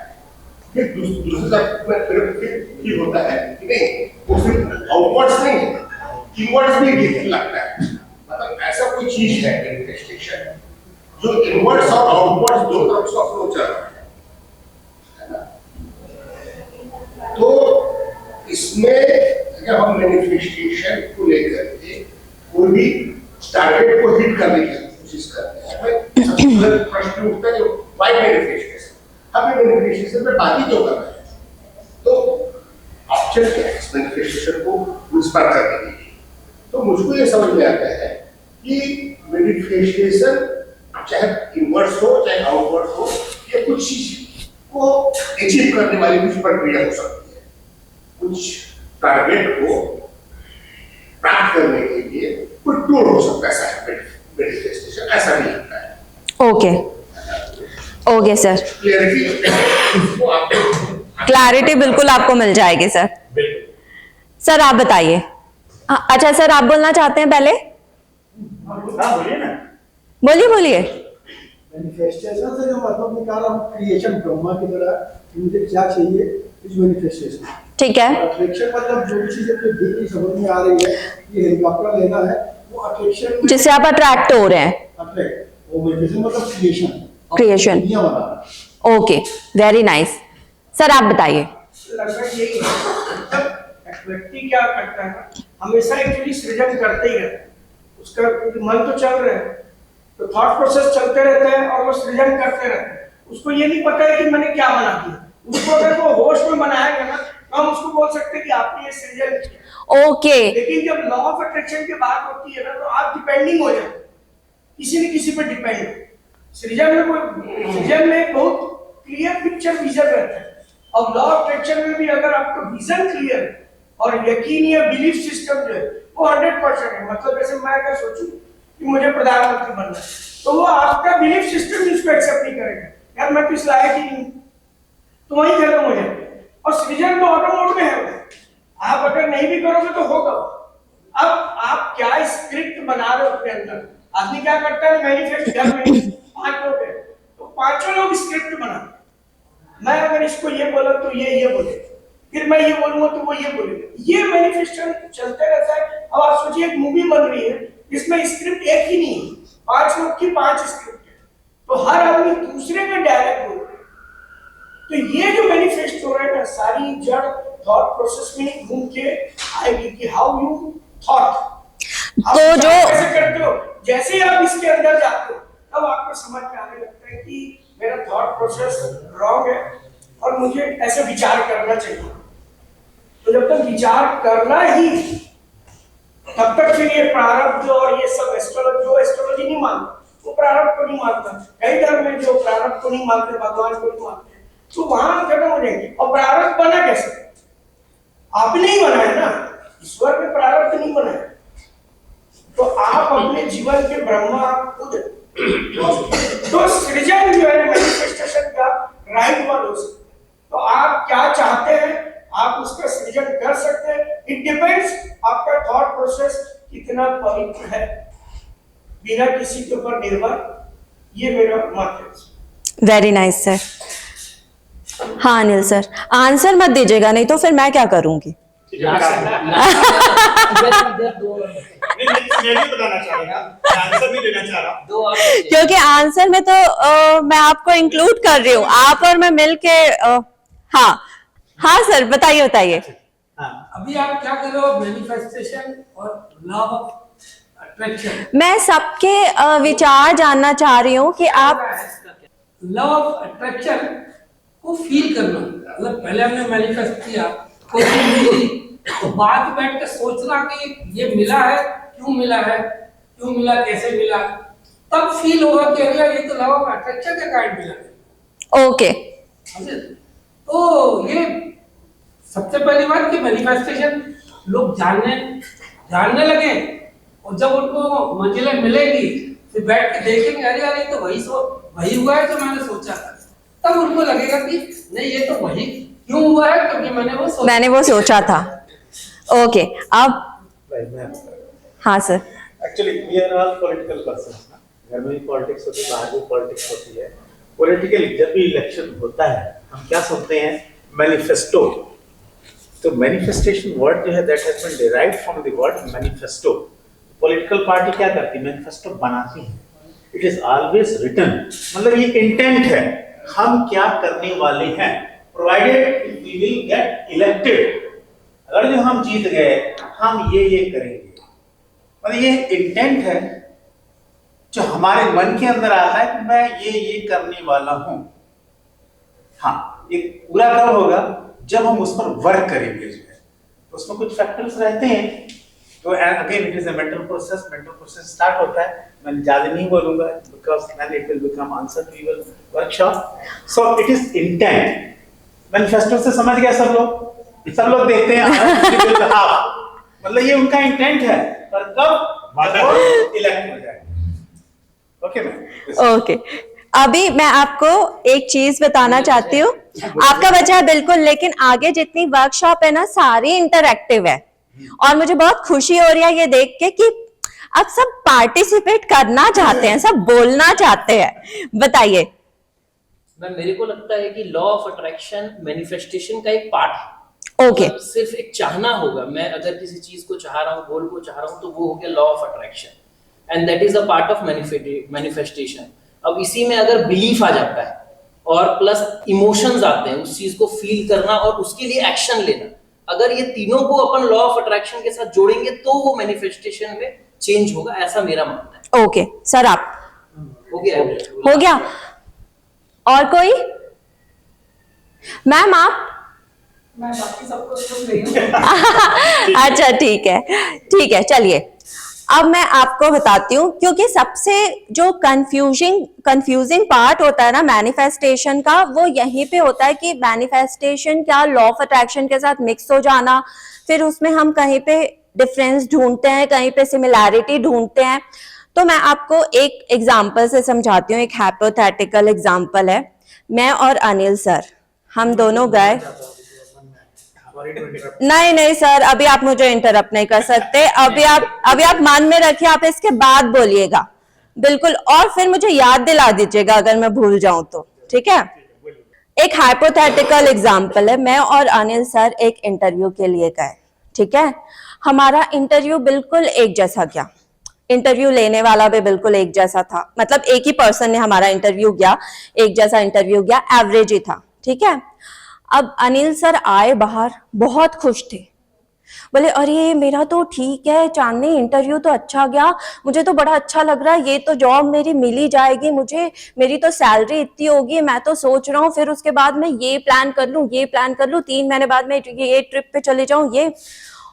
फिर दूसरी तरफ फिर होता है कि नहीं, वो सिर्फ आउटवर्ड्स नहीं, इनवर्ड्स भी लगता है। मतलब ऐसा कोई चीज है मैनिफेस्टेशन जो इनवर्ड्स और आउटवर्ड्स दो तरफ से फ्लो चल रहा है ना। तो इसमें अगर हम मैनिफेस्टेशन को लेकर के कोई भी टारगेट को हिट करने की कोशिश करते हैं, सबसे पहले प्रश्न उठता है व्हाई मैनिफेस्टेशन, हमें मैनिफेस्टेशन पे बात ही क्यों कर रहे हैं, तो ऑप्शन क्या है इस मैनिफेस्टेशन को इंस्पायर करने के लिए। तो मुझको ये समझ में आता है कि मैनिफेस्टेशन चाहे इनवर्ड्स हो चाहे आउटवर्ड्स हो, ये कुछ चीज को अचीव करने वाली कुछ प्रक्रिया हो सकती है, कुछ टारगेट को प्राप्त करने के लिए कुछ टूल हो सकता है मैनिफेस्टेशन, ऐसा नहीं लगता है। ओके ओके सर, क्लैरिटी बिल्कुल आपको मिल जाएगी सर। सर आप बताइए। अच्छा सर आप बोलना चाहते हैं पहले? बोलिए ना। बोलिए। मैनिफेस्टेशन से जो मतलब निकाला हम क्रिएशन ब्रह्मा की तरह मुझे क्या चाहिए इस मैनिफेस्टेशन, ठीक है। अट्रैक्शन मतलब जो भी चीज अपने दिल की समझ में आ रही है, ये हेलीकॉप्टर लेना है, वो अट्रैक्शन जिससे आप अट्रैक्ट हो रहे हैं। अट्रैक्ट, वो मैनिफेस्टेशन मतलब क्रिएशन। दुनिया बनाना। Okay very nice. सर आप बताइए। लगभग यही है, जब व्यक्ति क्या करता है हमेशा एक्चुअली सृजन करते ही रहता है, उसका मन तो चल रहा है तो थॉट प्रोसेस चलते रहता है और वो सृजन करते रहते हैं। उसको ये नहीं पता है कि मैंने क्या बना दिया, उसको अगर वो होश में बनाएगा ना तो हम उसको बोल सकते हैं कि आपने ये सृजन किया। ओके लेकिन जब लॉ ऑफ अट्रैक्शन की बात होती है ना तो आप डिपेंडिंग हो जाते, किसी न किसी पे डिपेंड। सृजन में एक बहुत क्लियर पिक्चर विजन रहता है, और लॉ ऑफ अट्रैक्शन में भी अगर आपका विजन क्लियर है और यकीन या बिलीफ सिस्टम जो है वो 100% है। मतलब जैसे मैं अगर सोचूं कि मुझे प्रधानमंत्री बनना है तो वो आपका बिलीफ सिस्टम इसको एक्सेप्ट नहीं करेगा, यार मैं तो इस लायक ही नहीं, तो वही खत्म हो जाएगा। और सृजन तो ऑटो मोड में है, आप अगर नहीं भी करोगे तो होगा। अब आप क्या स्क्रिप्ट बना रहे हो अपने अंदर। आदमी क्या करता है, मैनिफेस्ट कर रहे हैं 5 लोग हैं तो 5 लोग स्क्रिप्ट बना, मैं अगर इसको ये बोला तो ये बोले, फिर मैं ये बोलूंगा तो वो ये बोलेगा, ये मैनिफेस्टेशन चलते रहता है। अब आप सोचिए एक मूवी बन रही है जिसमें स्क्रिप्ट एक ही नहीं है, 5 लोग की 5 स्क्रिप्ट है, तो हर आदमी दूसरे का डायरेक्ट बोल रहा है। तो ये जो मैनिफेस्ट हो रहा है ना, सारी जड़ थॉट प्रोसेस में घूम के आएगी कि हाउ यू थॉट, तो जो कैसे करते हो। जैसे ही आप इसके अंदर जाते हो तब आपको समझ में आने लगता है कि मेरा थॉट प्रोसेस रॉन्ग है और मुझे ऐसे विचार करना चाहिए। तो जब तक विचार करना ही, तब तक फिर ये प्रारब्ध और ये सब एस्ट्रोलॉजी नहीं मानता वो प्रारब्ध को नहीं मानता, कई धर्म में जो प्रारब्ध को नहीं मानते, भगवान को नहीं मानते, तो वहां खत्म हो जाएंगे। और प्रारब्ध बना कैसे? आपने ही बनाया ना, ईश्वर ने प्रारब्ध नहीं बनाया। तो आप अपने जीवन के ब्रह्मा खुद। तो सृजन जो है मैनिफेस्टेशन का राइट वर्ड हो सकता है। तो आप क्या चाहते हैं आप उसका सृजन कर सकते हैं। इट डिपेंड्स आपका थॉट प्रोसेस कितना पवित्र है, बिना किसी के ऊपर निर्भर। ये मेरा मत है। Very nice sir. हाँ अनिल सर आंसर मत दीजिएगा, नहीं तो फिर मैं क्या करूंगी। क्योंकि आंसर में तो मैं आपको इंक्लूड कर रही हूँ, आप और मैं मिलके हाँ सर बताइए। अभी आप क्या कर रहे हो, मैनिफेस्टेशन और लॉ ऑफ अट्रैक्शन। मैं सबके विचार जानना चाह रही हूँ कि आप लॉ ऑफ अट्रैक्शन को फील करना, मतलब पहले हमने मैनिफेस्ट किया कोई चीज मिली तो बाद बैठ के सोचना कि ये मिला है, क्यों मिला, कैसे मिला, तब फील होगा कि अरे ये तो लॉ ऑफ अट्रैक्शन के कारण मिला है। ओके तो ये सबसे पहली बात कि मैनिफेस्टेशन लोग जानने लगे, और जब उनको मंजिलें मिलेगी फिर बैठ के देखेंगे अरे यार ये तो वही हुआ है जो मैंने सोचा था, तब उनको लगेगा कि नहीं ये तो वही क्यों हुआ है? क्योंकि मैंने वो सोचा था। ओके, अब हाँ sir. Actually we are all political persons ना, घर में भी पॉलिटिक्स होती है, बाहर भी पॉलिटिक्स होती है। पॉलिटिकली जब भी इलेक्शन होता है हम क्या सुनते हैं? मैनिफेस्टो। तो मैनिफेस्टेशन वर्ड जो है that has been derived from the word manifesto. Political party क्या करती है? मैनिफेस्टो बनाती है। इट इज ऑलवेज रिटन, मतलब ये इंटेंट है हम क्या करने वाले हैं, provided we will get elected. अगर जो हम जीत गए हम ये करेंगे, मतलब ये इंटेंट है जो हमारे मन के अंदर आता है कि मैं ये करने वाला हूं। हाँ, ये पूरा कब होगा? जब हम उस पर वर्क करेंगे। जो है तो उसमें कुछ फैक्टर्स रहते हैं। तो again it is a mental process. Mental process start होता है, मैं ज्यादा नहीं बोलूंगा because then it will become answer to your workshop. So it is intent. Manifesto से समझ गए सब लोग? सब लोग देखते हैं मतलब ये उनका इंटेंट है, पर कब इलेक्ट हो जाए। Okay ma'am, okay. अभी मैं आपको एक चीज बताना चाहती हूँ, आपका बच्चा है बिल्कुल, लेकिन आगे जितनी वर्कशॉप है ना सारी इंटरैक्टिव है और मुझे बहुत खुशी हो रही है ये देख के कि अब सब पार्टिसिपेट करना चाहते हैं, सब बोलना चाहते हैं। बताइए मैम। मेरे को लगता है कि लॉ ऑफ अट्रैक्शन मैनिफेस्टेशन का एक पार्ट है। ओके, सिर्फ एक चाहना होगा, मैं अगर किसी चीज को चाह रहा हूँ, गोल को चाह रहा हूँ, तो वो हो गया law of attraction and that is a part of manifestation. अब इसी में अगर बिलीफ आ जाता है और प्लस इमोशंस आते हैं, उस चीज को फील करना और उसके लिए एक्शन लेना, अगर ये तीनों को अपन लॉ ऑफ अट्रैक्शन के साथ जोड़ेंगे तो वो मैनिफेस्टेशन में चेंज होगा, ऐसा मेरा मानना है। ओके सर, आप हो गया? हो गया। और कोई मैम? आप? मैं बाकी सबको सुन रही हूँ। अच्छा ठीक है, चलिए अब मैं आपको बताती हूँ, क्योंकि सबसे जो कंफ्यूजिंग पार्ट होता है ना मैनिफेस्टेशन का, वो यहीं पे होता है कि मैनिफेस्टेशन क्या लॉ ऑफ अट्रैक्शन के साथ मिक्स हो जाना, फिर उसमें हम कहीं पे डिफरेंस ढूंढते हैं, कहीं पे सिमिलैरिटी ढूंढते हैं। तो मैं आपको एक एग्जाम्पल से समझाती हूँ, एक हाइपोथेटिकल एग्जाम्पल है। मैं और अनिल सर हम दोनों गए। नहीं सर, अभी आप मुझे इंटरप्ट नहीं कर सकते। अभी आप मान में रखिए, आप इसके बाद बोलिएगा बिल्कुल, और फिर मुझे याद दिला दीजिएगा अगर मैं भूल जाऊं तो, ठीक है? एक हाइपोथेटिकल एग्जांपल है। मैं और अनिल सर एक इंटरव्यू के लिए गए, ठीक है? हमारा इंटरव्यू बिल्कुल एक जैसा गया, इंटरव्यू लेने वाला भी बिल्कुल एक जैसा था, मतलब एक ही पर्सन ने हमारा इंटरव्यू किया, एक जैसा इंटरव्यू गया, एवरेज ही था, ठीक है? अब अनिल सर आए बाहर, बहुत खुश थे, बोले अरे मेरा तो ठीक है चांदनी, इंटरव्यू तो अच्छा गया, मुझे तो बड़ा अच्छा लग रहा है, ये तो जॉब मेरी मिल ही जाएगी, मुझे मेरी तो सैलरी इतनी होगी, मैं तो सोच रहा हूँ फिर उसके बाद मैं ये प्लान कर लूँ, 3 महीने बाद मैं ये ट्रिप पे चले जाऊँ ये।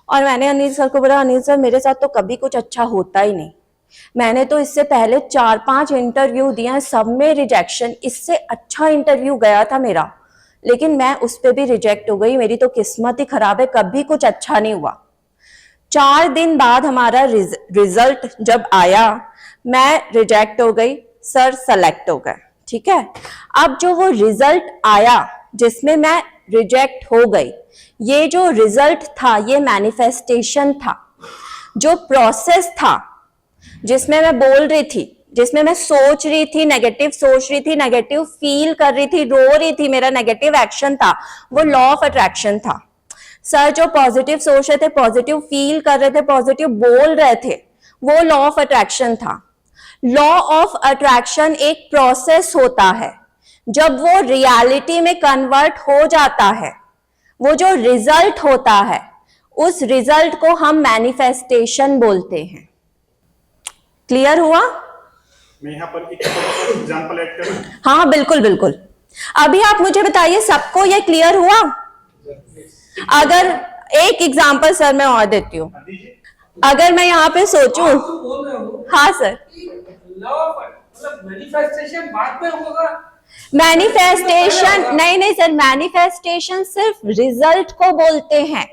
और मैंने अनिल सर को बोला, अनिल सर मेरे साथ तो कभी कुछ अच्छा होता ही नहीं, मैंने तो इससे पहले 4-5 इंटरव्यू दिए, सब में रिजेक्शन, इससे अच्छा इंटरव्यू गया था मेरा, लेकिन मैं उस पे भी रिजेक्ट हो गई, मेरी तो किस्मत ही खराब है, कभी कुछ अच्छा नहीं हुआ। 4 दिन बाद हमारा रिजल्ट जब आया, मैं रिजेक्ट हो गई, सर सेलेक्ट हो गए, ठीक है? अब जो वो रिजल्ट आया जिसमें मैं रिजेक्ट हो गई, ये जो रिजल्ट था ये मैनिफेस्टेशन था। जो प्रोसेस था जिसमें मैं बोल रही थी, जिसमें मैं सोच रही थी, नेगेटिव सोच रही थी, नेगेटिव फील कर रही थी, रो रही थी, मेरा नेगेटिव एक्शन था, वो लॉ ऑफ अट्रैक्शन था। सर जो पॉजिटिव सोच रहे थे, पॉजिटिव फील कर रहे थे, पॉजिटिव बोल रहे थे, वो लॉ ऑफ अट्रैक्शन था। लॉ ऑफ अट्रैक्शन एक प्रोसेस होता है, जब वो रियलिटी में कन्वर्ट हो जाता है, वो जो रिजल्ट होता है, उस रिजल्ट को हम मैनिफेस्टेशन बोलते हैं। क्लियर हुआ? मैं यहाँ पर एक एग्जांपल ऐड करूं? हाँ बिल्कुल। अभी आप मुझे बताइए, सबको ये क्लियर हुआ? अगर एक एग्जांपल सर मैं और देती हूँ, अगर मैं यहाँ पे सोचूं, हाँ सर, मैनिफेस्टेशन बाद में होगा। मैनिफेस्टेशन नहीं सर, मैनिफेस्टेशन सिर्फ रिजल्ट को बोलते हैं।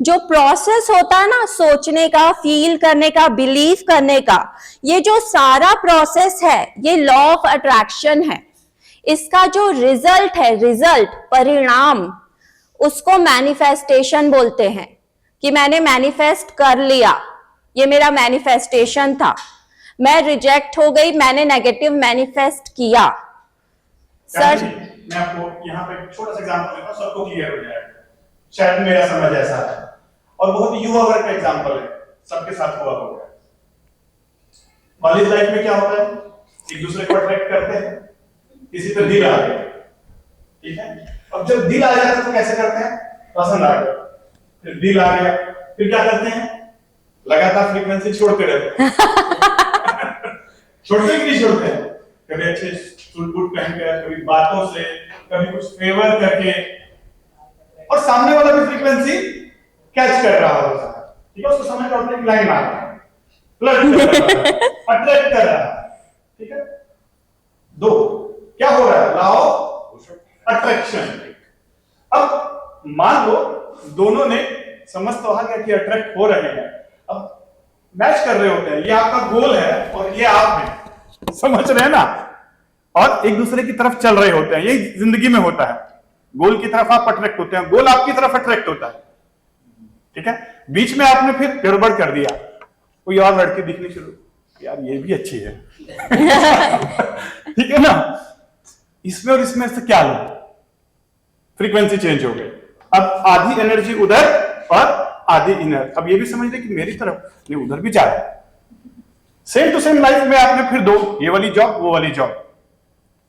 जो प्रोसेस होता है ना, सोचने का, फील करने का, बिलीव करने का, ये जो सारा प्रोसेस है ये लॉ ऑफ अट्रैक्शन है। इसका जो रिजल्ट है, रिजल्ट परिणाम, उसको मैनिफेस्टेशन बोलते हैं कि मैंने मैनिफेस्ट कर लिया, ये मेरा मैनिफेस्टेशन था। मैं रिजेक्ट हो गई, मैंने नेगेटिव मैनिफेस्ट किया। सर मैं आपको यहाँ पे एक छोटा सा एग्जांपल देता हूँ, सबको क्लियर हो जाएगा, शायद मेरा समझ ऐसा है और बहुत युवा वर्ग का एग्जांपल है, सबके साथ हुआ होगा। कॉलेज लाइफ में क्या होता है, एक दूसरे को अट्रैक्ट करते हैं, किसी पे दिल आ गया, ठीक है। अब जब दिल आ जाता है तो कैसे करते हैं, पसंद आ गया, फिर दिल आ गया, फिर क्या करते हैं, लगातार फ्रीक्वेंसी छोड़ते रहते हैं। छोड़ते कि नहीं छोड़ते हैं, कभी अच्छे सूट बूट पहनकर, कभी बातों से, कभी कुछ फेवर करके, और सामने वाला भी फ्रीक्वेंसी कैच कर रहा होता है, ठीक है। उसको समझ में अपनी लाइन आ रहा है, फ्लर्ट कर रहा है, अट्रैक्ट कर रहा है, ठीक है। दो क्या हो रहा है, लॉ ऑफ अट्रैक्शन। अब मान लो दोनों ने समझ तो आ गया कि अट्रैक्ट हो रहे हैं, अब मैच कर रहे होते हैं, ये आपका गोल है और ये आप हैं, समझ रहे हैं ना, और एक दूसरे की तरफ चल रहे होते हैं। यही जिंदगी में होता है, गोल की तरफ आप अट्रैक्ट होते हैं, गोल आपकी तरफ अट्रैक्ट होता है, ठीक है। बीच में आपने फिर गड़बड़ कर दिया, कोई और लड़की दिखनी शुरू, यार ये भी अच्छी है, ठीक है ना, इसमें और इसमें से क्या लो, फ्रीक्वेंसी चेंज हो गई। अब आधी एनर्जी उधर और आधी इनर। अब ये भी समझ ले कि मेरी तरफ नहीं, उधर भी जा रहा है। सेम टू सेम लाइफ में आपने फिर दो, ये वाली जॉब वो वाली जॉब,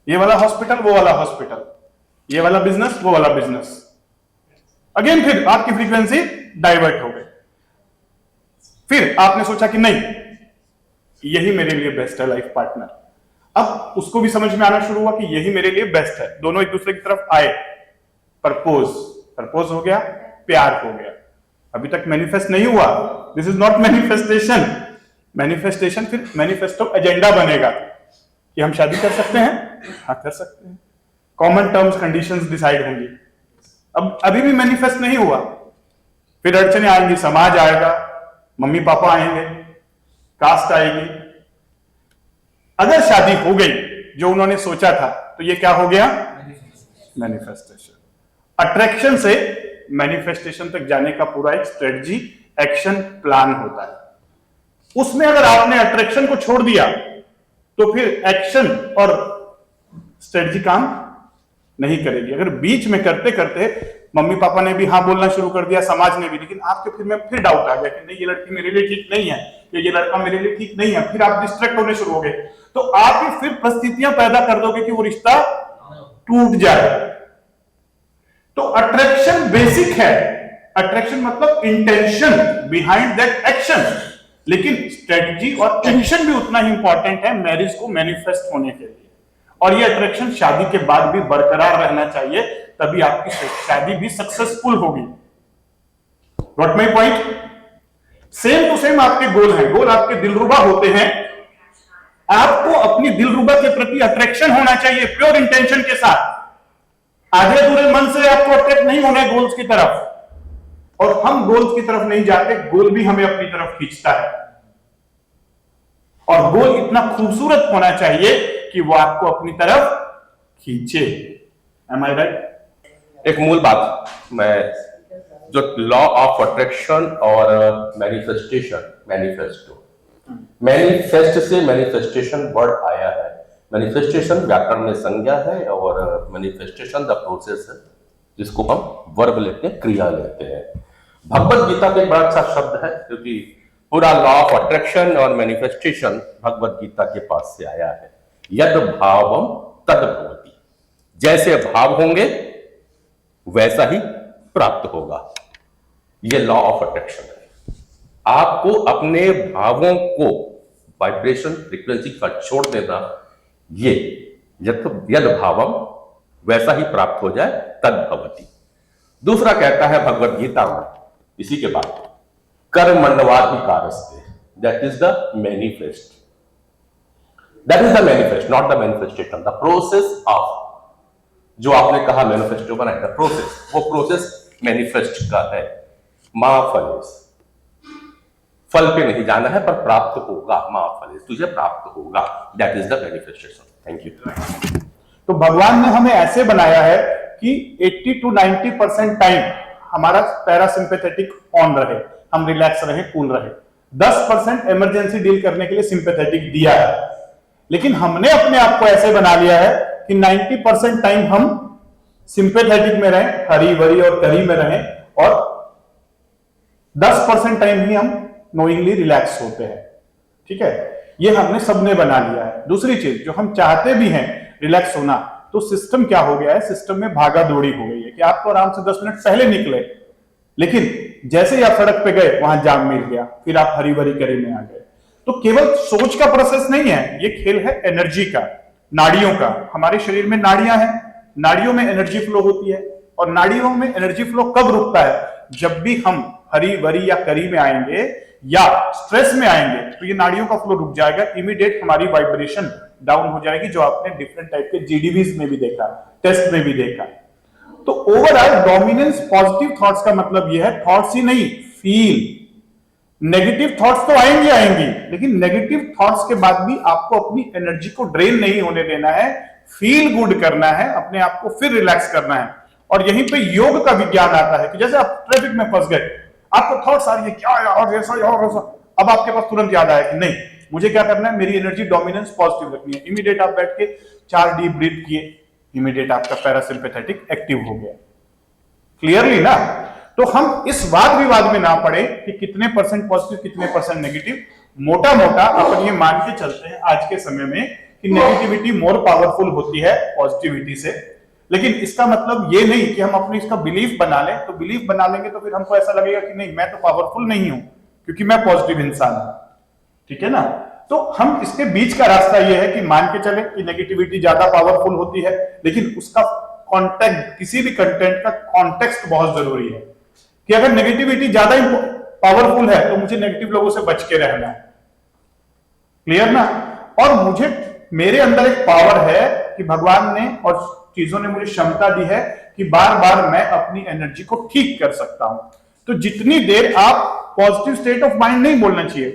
ये वाला हॉस्पिटल वो वाला हॉस्पिटल, ये वाला बिजनेस वो वाला बिजनेस, अगेन फिर आपकी फ्रीक्वेंसी डाइवर्ट हो गई। फिर आपने सोचा कि नहीं यही मेरे लिए बेस्ट है लाइफ पार्टनर। अब उसको भी समझ में आना शुरू हुआ कि यही मेरे लिए बेस्ट है, दोनों एक दूसरे की तरफ आए, प्रपोज हो गया, प्यार हो गया। अभी तक मैनिफेस्ट नहीं हुआ, this is not manifestation. Manifestation फिर मैनिफेस्टो एजेंडा बनेगा कि हम शादी कर सकते हैं, हाँ कर सकते हैं, कॉमन टर्म्स कंडीशंस डिसाइड होंगी। अब अभी भी मैनिफेस्ट नहीं हुआ, फिर अड़चने आएंगी, समाज आएगा, मम्मी पापा आएंगे, कास्ट आएगी। अगर शादी हो गई जो उन्होंने सोचा था तो ये क्या हो गया, मैनिफेस्टेशन। अट्रैक्शन से मैनिफेस्टेशन तक जाने का पूरा एक स्ट्रेटजी, एक्शन प्लान होता है। उसमें अगर आपने अट्रैक्शन को छोड़ दिया तो फिर एक्शन और स्ट्रेटजी काम नहीं करेगी। अगर बीच में करते करते मम्मी पापा ने भी हाँ बोलना शुरू कर दिया, समाज ने भी, लेकिन आपके फिर में फिर डाउट आ गया कि नहीं ये लड़की मेरे लिए ठीक नहीं है, ये लड़का मेरे लिए ठीक नहीं है, फिर आप डिस्ट्रैक्ट होने शुरू हो गए, तो आप ही फिर परिस्थितियां पैदा कर दोगे कि वो रिश्ता टूट जाए। तो अट्रैक्शन बेसिक है, अट्रैक्शन मतलब इंटेंशन बिहाइंड दैट एक्शन, लेकिन स्ट्रेटजी और एक्शन भी उतना ही इंपॉर्टेंट है मैरिज को मैनिफेस्ट होने के लिए। और ये अट्रैक्शन शादी के बाद भी बरकरार रहना चाहिए, तभी आपकी शादी भी सक्सेसफुल होगी। Got my point? Same to same आपके गोल हैं, गोल आपके दिलरुबा होते हैं, आपको अपनी दिलरुबा के प्रति अट्रैक्शन होना चाहिए प्योर इंटेंशन के साथ। आधे अधूरे मन से आपको अट्रैक्ट नहीं होना है गोल्स की तरफ, और हम गोल्स की तरफ नहीं जाते, गोल भी हमें अपनी तरफ खींचता है। और गोल इतना खूबसूरत होना चाहिए कि वो आपको अपनी तरफ खींचे। एम आई राइट? एक मूल बात, मैं जो लॉ ऑफ अट्रैक्शन और मैनिफेस्टेशन, मैनिफेस्ट से मैनिफेस्टेशन वर्ड आया है। मैनिफेस्टेशन व्याकरण में संज्ञा है और मैनिफेस्टेशन द प्रोसेस है जिसको हम वर्ब लेते हैं, क्रिया लेते हैं। भगवत गीता का एक बड़ा अच्छा शब्द है, क्योंकि पूरा लॉ ऑफ अट्रैक्शन और मैनिफेस्टेशन भगवत गीता के पास से आया है। यद भावम तद भवति, जैसे भाव होंगे वैसा ही प्राप्त होगा। यह लॉ ऑफ अट्रैक्शन है। आपको अपने भावों को वाइब्रेशन फ्रीक्वेंसी का छोड़ देना, ये यद भावम वैसा ही प्राप्त हो जाए तद भवति। दूसरा कहता है भगवत गीता में इसी के बाद, कर्मण्यवाधिकारस्ते, that is the manifest, that is the manifest, not the manifestation. The process of, जो आपने कहा मैनिफेस्टो बनाए, द प्रोसेस, वो प्रोसेस मैनिफेस्ट का है। मां फलेस, फल पे नहीं जाना है पर प्राप्त होगा, मां फलेस, तुझे प्राप्त होगा, that is the manifestation. Thank you. तो भगवान ने हमें ऐसे बनाया है कि 80 to 90% टाइम हमारा पैरासिम्पेथेटिक ऑन रहे, हम रिलैक्स रहे, कूल रहे। 10% इमरजेंसी डील करने के लिए सिंपैथेटिक दिया है, लेकिन हमने अपने आप को ऐसे बना लिया है कि 90% टाइम हम सिंपैथेटिक में रहें, हरी भरी और करी में रहें, और 10% टाइम ही हम नोइंगली रिलैक्स होते हैं। ठीक है, ये हमने सबने बना लिया है। दूसरी चीज, जो हम चाहते भी हैं रिलैक्स होना, तो सिस्टम क्या हो गया है, सिस्टम में भागा दौड़ी हो गई है कि आप तो आराम से 10 मिनट पहले निकले, लेकिन जैसे ही आप सड़क पे गए वहां जाम मिल गया, फिर आप हरी भरी करी में आ गए। तो केवल सोच का प्रोसेस नहीं है, ये खेल है एनर्जी का, नाड़ियों का। हमारे शरीर में नाड़ियां हैं, नाड़ियों में एनर्जी फ्लो होती है, और नाड़ियों में एनर्जी फ्लो कब रुकता है, जब भी हम हरी भरी या करी में आएंगे या स्ट्रेस में आएंगे, तो ये नाड़ियों का फ्लो रुक जाएगा, इमीडिएट हमारी वाइब्रेशन डाउन हो जाएगी, जो आपने डिफरेंट टाइप के जीडीवीज में भी देखा, टेस्ट में भी देखा। तो ओवरऑल डोमिनेंस पॉजिटिव थॉट्स का मतलब यह है, थॉट्स ही नहीं, फील। नेगेटिव थॉट्स तो आएंगे, लेकिन नेगेटिव थॉट्स के बाद भी आपको अपनी एनर्जी को ड्रेन नहीं होने देना है, फील गुड करना है, अपने आप को फिर रिलैक्स करना है। और यहीं पे योग का विज्ञान आता है कि जैसे आप ट्रैफिक में फंस गए, आपको थॉट्स आ रही है, क्या यार ऐसा यार ऐसा, अब आपके पास तुरंत याद आया कि नहीं, मुझे क्या करना है, मेरी एनर्जी डोमिनेंस पॉजिटिव रखनी है। इमीडिएट आप बैठ के 4 डीप ब्रीथ किए, इमीडिएट आपका पैरासिम्पेथेटिक एक्टिव हो गया। क्लियरली ना? तो हम इस वाद विवाद में ना पड़े कि कितने परसेंट पॉजिटिव कितने परसेंट नेगेटिव। मोटा मोटा अपन ये मान के चलते हैं आज के समय में कि नेगेटिविटी मोर पावरफुल होती है पॉजिटिविटी से, लेकिन इसका मतलब ये नहीं कि हम अपने इसका बिलीफ बना लें। तो बिलीफ बना लेंगे तो फिर हमको ऐसा लगेगा कि नहीं, मैं तो पावरफुल नहीं हूं क्योंकि मैं पॉजिटिव इंसान हूं। ठीक है ना? तो हम इसके बीच का रास्ता यह है कि मान के चले कि नेगेटिविटी ज्यादा पावरफुल होती है, लेकिन उसका कॉन्टेक्ट, किसी भी कंटेंट का कॉन्टेक्स्ट बहुत जरूरी है कि अगर नेगेटिविटी ज्यादा पावरफुल है तो मुझे नेगेटिव लोगों से बच के रहना है। क्लियर ना? और मुझे, मेरे अंदर एक पावर है कि भगवान ने और चीजों ने मुझे क्षमता दी है कि बार बार मैं अपनी एनर्जी को ठीक कर सकता हूं। तो जितनी देर आप पॉजिटिव स्टेट ऑफ माइंड नहीं बोलना चाहिए,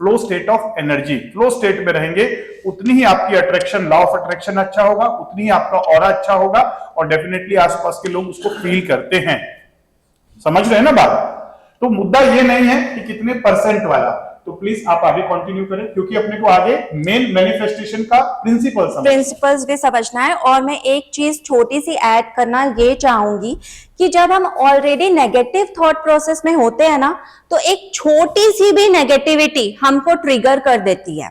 flow state of energy, flow state में रहेंगे, उतनी ही आपकी अट्रैक्शन, लॉ ऑफ अट्रैक्शन अच्छा होगा, उतनी ही आपका ऑरा अच्छा होगा, और डेफिनेटली आसपास के लोग उसको फील करते हैं। समझ रहे हैं ना बात? तो मुद्दा ये नहीं है कि कितने परसेंट वाला। तो प्लीज आप आगे कंटिन्यू करें, क्योंकि अपने को आगे मेन मैनिफेस्टेशन का प्रिंसिपल्स भी समझना है। और मैं एक चीज छोटी सी ऐड करना ये चाहूंगी कि जब हम ऑलरेडी नेगेटिव थॉट प्रोसेस में होते हैं ना, तो एक छोटी सी भी नेगेटिविटी हमको ट्रिगर कर देती है।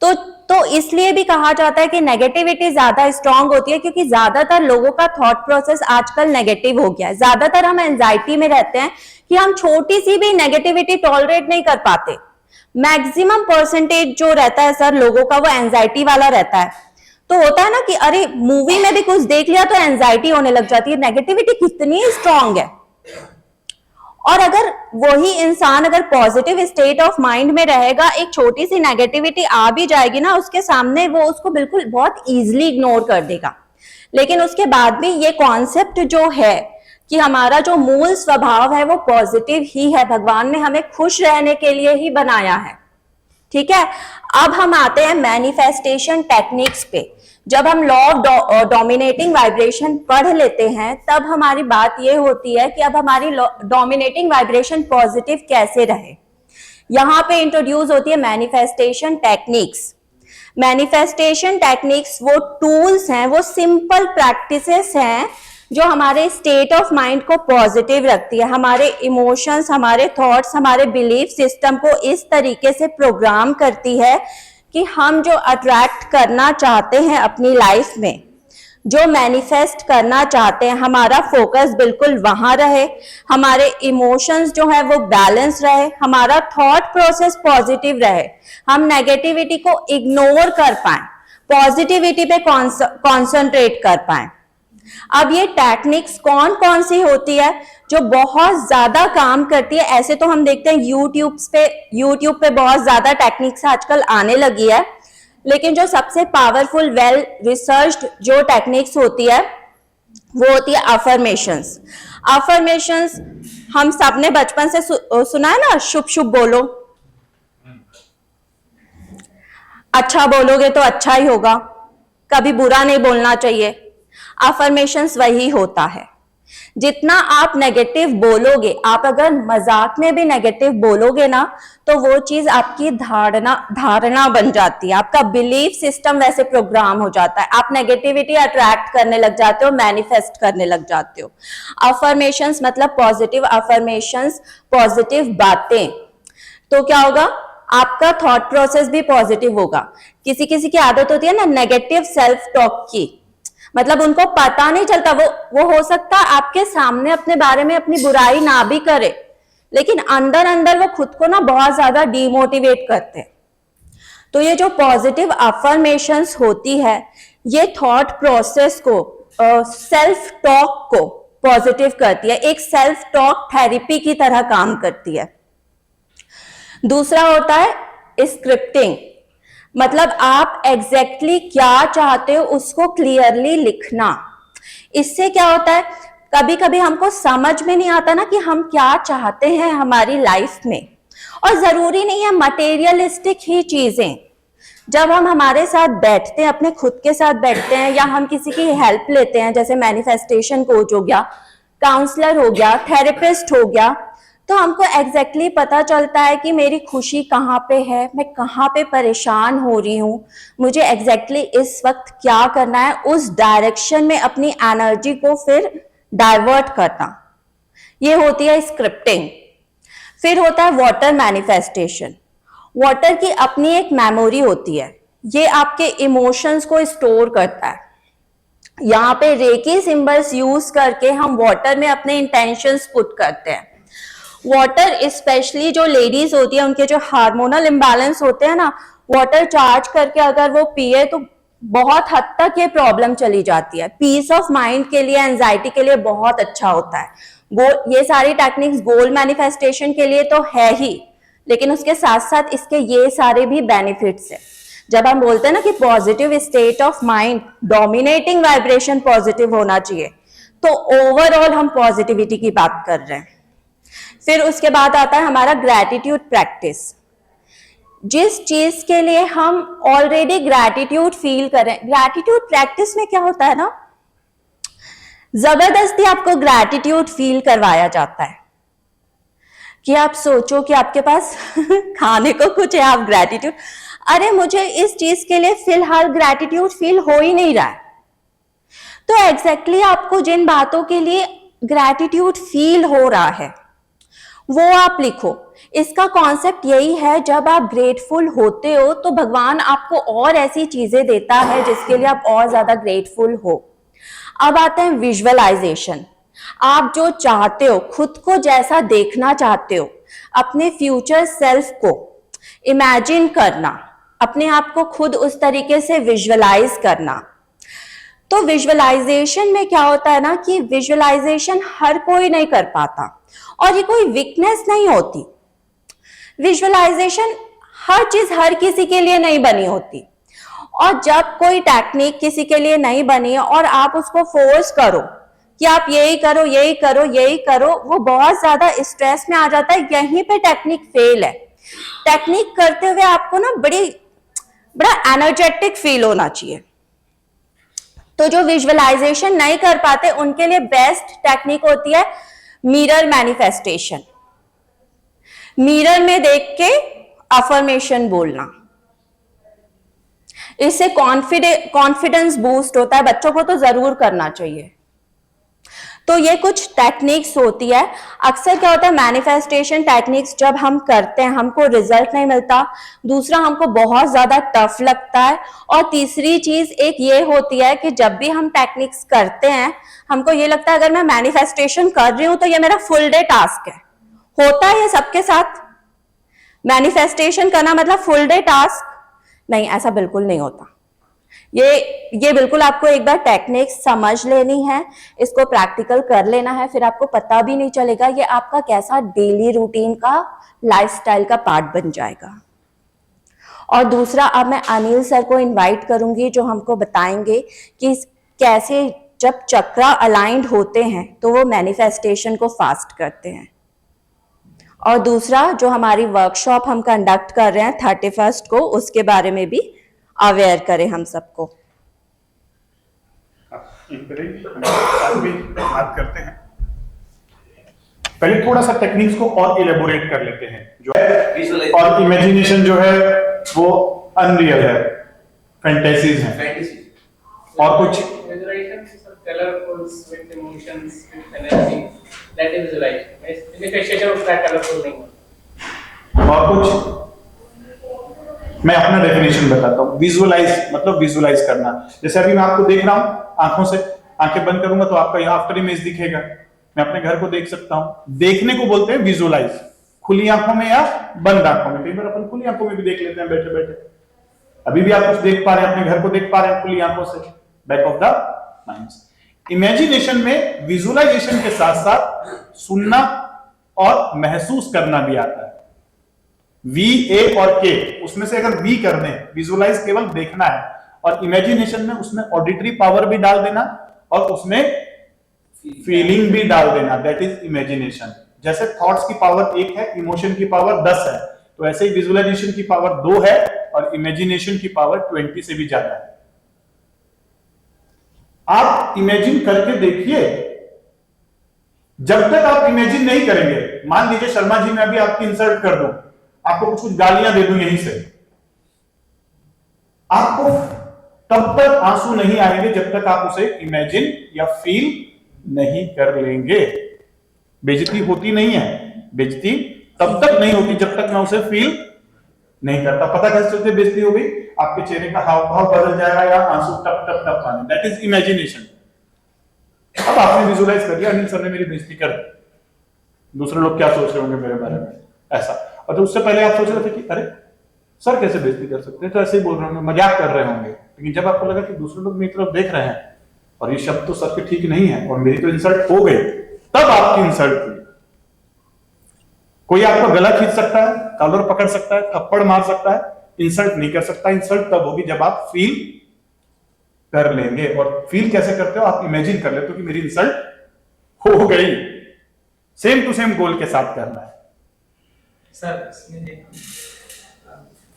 तो इसलिए भी कहा जाता है कि नेगेटिविटी ज्यादा स्ट्रांग होती है, क्योंकि ज्यादातर लोगों का थॉट प्रोसेस आजकल नेगेटिव हो गया है। ज्यादातर हम एंजाइटी में रहते हैं कि हम छोटी सी भी नेगेटिविटी टॉलरेट नहीं कर पाते। मैक्सिमम परसेंटेज जो रहता है सर लोगों का, वो एंजाइटी वाला रहता है। तो होता है ना कि अरे मूवी में भी कुछ देख लिया तो एंजाइटी होने लग जाती है। नेगेटिविटी कितनी स्ट्रांग है। और अगर वही इंसान अगर पॉजिटिव स्टेट ऑफ माइंड में रहेगा, एक छोटी सी नेगेटिविटी आ भी जाएगी ना उसके सामने, वो उसको बिल्कुल बहुत इजीली इग्नोर कर देगा। लेकिन उसके बाद भी ये कॉन्सेप्ट जो है कि हमारा जो मूल स्वभाव है वो पॉजिटिव ही है, भगवान ने हमें खुश रहने के लिए ही बनाया है। ठीक है, अब हम आते हैं मैनिफेस्टेशन टेक्निक्स पे। जब हम लॉ ऑफ डोमिनेटिंग वाइब्रेशन पढ़ लेते हैं, तब हमारी बात यह होती है कि अब हमारी डोमिनेटिंग वाइब्रेशन पॉजिटिव कैसे रहे। यहां पे इंट्रोड्यूस होती है मैनिफेस्टेशन टेक्निक्स। मैनिफेस्टेशन टेक्निक्स वो टूल्स हैं, वो सिंपल प्रैक्टिसेस हैं जो हमारे स्टेट ऑफ माइंड को पॉजिटिव रखती है, हमारे इमोशंस, हमारे थॉट्स, हमारे बिलीफ सिस्टम को इस तरीके से प्रोग्राम करती है कि हम जो अट्रैक्ट करना चाहते हैं अपनी लाइफ में, जो मैनिफेस्ट करना चाहते हैं, हमारा फोकस बिल्कुल वहां रहे, हमारे इमोशंस जो है वो बैलेंस रहे, हमारा थॉट प्रोसेस पॉजिटिव रहे, हम नेगेटिविटी को इग्नोर कर पाए, पॉजिटिविटी पे कॉन्सेंट्रेट कर पाए। अब ये टेक्निक्स कौन कौन सी होती है जो बहुत ज्यादा काम करती है? ऐसे तो हम देखते हैं यूट्यूब पे बहुत ज्यादा टेक्निक्स आजकल आने लगी है, लेकिन जो सबसे पावरफुल वेल रिसर्च्ड जो टेक्निक्स होती है वो होती है अफर्मेशंस। अफर्मेशंस हम सबने बचपन से सुना है ना, शुभ शुभ बोलो, अच्छा बोलोगे तो अच्छा ही होगा, कभी बुरा नहीं बोलना चाहिए। अफर्मेशंस वही होता है। जितना आप नेगेटिव बोलोगे, आप अगर मजाक में भी नेगेटिव बोलोगे ना, तो वो चीज आपकी धारणा बन जाती है, आपका बिलीफ सिस्टम वैसे प्रोग्राम हो जाता है, आप नेगेटिविटी अट्रैक्ट करने लग जाते हो, मैनिफेस्ट करने लग जाते हो। अफर्मेशंस मतलब पॉजिटिव अफर्मेशंस, पॉजिटिव बातें, तो क्या होगा, आपका थॉट प्रोसेस भी पॉजिटिव होगा। किसी किसी की आदत होती है ना नेगेटिव सेल्फ टॉक की, मतलब उनको पता नहीं चलता, वो हो सकता है आपके सामने अपने बारे में अपनी बुराई ना भी करे, लेकिन अंदर अंदर वो खुद को ना बहुत ज्यादा डिमोटिवेट करते हैं। तो ये जो पॉजिटिव अफर्मेशंस होती है, ये थॉट प्रोसेस को, सेल्फ टॉक को पॉजिटिव करती है, एक सेल्फ टॉक थेरेपी की तरह काम करती है। दूसरा होता है स्क्रिप्टिंग, मतलब आप एग्जैक्टली क्या चाहते हो उसको क्लियरली लिखना। इससे क्या होता है, कभी कभी हमको समझ में नहीं आता ना कि हम क्या चाहते हैं हमारी लाइफ में, और जरूरी नहीं है मटेरियलिस्टिक ही चीजें। जब हम हमारे साथ बैठते हैं, अपने खुद के साथ बैठते हैं, या हम किसी की हेल्प लेते हैं, जैसे मैनिफेस्टेशन कोच हो गया, काउंसलर हो गया, थेरेपिस्ट हो गया, तो हमको एग्जैक्टली पता चलता है कि मेरी खुशी कहाँ पे है, मैं कहाँ पे परेशान हो रही हूँ, मुझे एग्जैक्टली इस वक्त क्या करना है, उस डायरेक्शन में अपनी एनर्जी को फिर डाइवर्ट करना। ये होती है स्क्रिप्टिंग। फिर होता है वाटर मैनिफेस्टेशन। वाटर की अपनी एक मेमोरी होती है, ये आपके इमोशंस को स्टोर करता है। यहाँ पे रेकी सिंबल्स यूज करके हम वाटर में अपने इंटेंशंस पुट करते हैं। वाटर स्पेशली जो लेडीज होती है, उनके जो हार्मोनल इम्बैलेंस होते हैं ना, वाटर चार्ज करके अगर वो पिए तो बहुत हद तक ये प्रॉब्लम चली जाती है। पीस ऑफ माइंड के लिए, एंजाइटी के लिए बहुत अच्छा होता है। ये सारी टेक्निक्स गोल मैनिफेस्टेशन के लिए तो है ही, लेकिन उसके साथ साथ इसके ये सारे भी बेनिफिट्स है। जब हम बोलते हैं ना कि positive state of mind, dominating vibration positive होना चाहिए, तो ओवरऑल हम पॉजिटिविटी की बात कर रहे हैं। फिर उसके बाद आता है हमारा ग्रैटिट्यूड प्रैक्टिस। जिस चीज के लिए हम ऑलरेडी ग्रैटिट्यूड फील करें, ग्रैटिट्यूड प्रैक्टिस में क्या होता है ना, जबरदस्ती आपको ग्रैटिट्यूड फील करवाया जाता है कि आप सोचो कि आपके पास खाने को कुछ है, आप ग्रैटिट्यूड, अरे मुझे इस चीज के लिए फिलहाल ग्रैटिट्यूड फील हो ही नहीं रहा है। तो एग्जैक्टली आपको जिन बातों के लिए ग्रैटिट्यूड फील हो रहा है वो आप लिखो। इसका कॉन्सेप्ट यही है, जब आप ग्रेटफुल होते हो तो भगवान आपको और ऐसी चीजें देता है जिसके लिए आप और ज्यादा ग्रेटफुल हो। अब आते हैं विजुअलाइजेशन। आप जो चाहते हो, खुद को जैसा देखना चाहते हो, अपने फ्यूचर सेल्फ को इमेजिन करना, अपने आप को खुद उस तरीके से विजुअलाइज करना। तो विजुअलाइजेशन में क्या होता है ना कि विजुअलाइजेशन हर कोई नहीं कर पाता, और ये कोई वीकनेस नहीं होती। विजुअलाइजेशन हर चीज हर किसी के लिए नहीं बनी होती, और जब कोई टेक्निक किसी के लिए नहीं बनी और आप उसको फोर्स करो कि आप यही करो यही करो यही करो, वो बहुत ज्यादा स्ट्रेस में आ जाता है। यहीं पे टेक्निक फेल है। टेक्निक करते हुए आपको ना बड़ा एनर्जेटिक फील होना चाहिए। तो जो विजुअलाइजेशन नहीं कर पाते उनके लिए बेस्ट टेक्निक होती है मिरर मैनिफेस्टेशन। मिरर में देख के अफर्मेशन बोलना, इससे कॉन्फिडेंस बूस्ट होता है। बच्चों को तो जरूर करना चाहिए। तो ये कुछ टेक्निक्स होती है। अक्सर क्या होता है, मैनिफेस्टेशन टेक्निक्स जब हम करते हैं हमको रिजल्ट नहीं मिलता, दूसरा हमको बहुत ज्यादा टफ लगता है, और तीसरी चीज एक ये होती है कि जब भी हम टेक्निक्स करते हैं हमको ये लगता है अगर मैं मैनिफेस्टेशन कर रही हूं तो ये मेरा फुल डे टास्क है। होता है ये सबके साथ, मैनिफेस्टेशन करना मतलब फुल डे टास्क नहीं, ऐसा बिल्कुल नहीं होता। ये बिल्कुल आपको एक बार टेक्निक समझ लेनी है, इसको प्रैक्टिकल कर लेना है, फिर आपको पता भी नहीं चलेगा ये आपका कैसा डेली रूटीन का लाइफस्टाइल का पार्ट बन जाएगा। और दूसरा, अब मैं अनिल सर को इनवाइट करूंगी जो हमको बताएंगे कि कैसे जब चक्रा अलाइंड होते हैं तो वो मैनिफेस्टेशन को फास्ट करते हैं। और दूसरा, जो हमारी वर्कशॉप हम कंडक्ट कर रहे हैं 31 को, उसके बारे में भी अवेयर करें हम सबको। बात करते हैं। पहले थोड़ा सा टेक्निक्स को और इलेबोरेट कर लेते हैं। जो है और इमेजिनेशन जो है वो अनरियल है, फैंटेसीज है। और कुछ colorfuls with emotions, with energy, that is visualization. Manifestation उसका colorful नहीं होता। और कुछ मैं अपना डेफिनेशन बताता हूँ। विजुअलाइज मतलब विजुअलाइज करना। जैसे अभी मैं आपको देख रहा हूँ आंखों से, आंखें बंद करूंगा तो आपका यहाँ आफ्टर इमेज दिखेगा, मैं अपने घर को देख सकता हूँ। देखने को बोलते हैं विजुअलाइज, खुली आंखों में या बंद आंखों में। कई बार अपन खुली आंखों में भी देख लेते हैं बैठे बैठे। अभी भी आप कुछ देख पा रहे हैं, अपने घर को देख पा रहे हैं खुली आंखों से, back of the mind. Imagination में विजुअलाइजेशन के साथ साथ सुनना और महसूस करना भी आता है। वी, ए और के, उसमें से अगर वी कर दें, विजुअलाइज केवल देखना है, और इमेजिनेशन में उसमें ऑडिटरी पावर भी डाल देना और उसमें फीलिंग भी डाल देना, दैट इज इमेजिनेशन। जैसे थॉट्स की पावर 1 है, इमोशन की पावर 10 है, तो ऐसे ही विजुअलाइजेशन की पावर 2 है और इमेजिनेशन की पावर 20 से भी ज्यादा है। आप इमेजिन करके देखिए। जब तक आप इमेजिन नहीं करेंगे, मान लीजिए शर्मा जी मैं अभी आपकी इंसल्ट कर दूं, आपको कुछ गालियां दे दूं यहीं से, आपको तब तक आंसू नहीं आएंगे जब तक आप उसे इमेजिन या फील नहीं कर लेंगे। बेइज्जती होती नहीं है, बेइज्जती तब तक नहीं होती जब तक मैं उसे फील नहीं करता। पता कैसे चलते बेइज्जती हो गई? आपके चेहरे का हाव भाव बदल जाएगा या आंसू टप टप टप आने, दैट इज इमेजिनेशन। अब आपने विजुअलाइज कर लिया, अनिल सर ने मेरी बेइज्जती कर दी, दूसरे लोग क्या सोच रहे होंगे मेरे बारे में, ऐसा। और तो उससे पहले आप सोच रहे थे कि अरे सर कैसे बेइज्जती कर सकते हैं, तो ऐसे ही बोल रहे होंगे, मजाक कर रहे होंगे। लेकिन जब आपको लगा कि दूसरे लोग मेरी तरफ देख रहे हैं और ये शब्द तो सर के ठीक नहीं है और मेरी तो इंसल्ट हो गई, तब आपकी इंसल्ट हुई। कोई आपका गला खींच सकता है, कॉलर पकड़ सकता है, थप्पड़ मार सकता है, इंसल्ट नहीं कर सकता। इंसल्ट तब होगी जब आप फील कर लेंगे। और फील कैसे करते हो? आप इमेजिन कर लेते हो कि मेरी इंसल्ट हो गई। सेम टू सेम गोल के साथ करना है। सर इसमें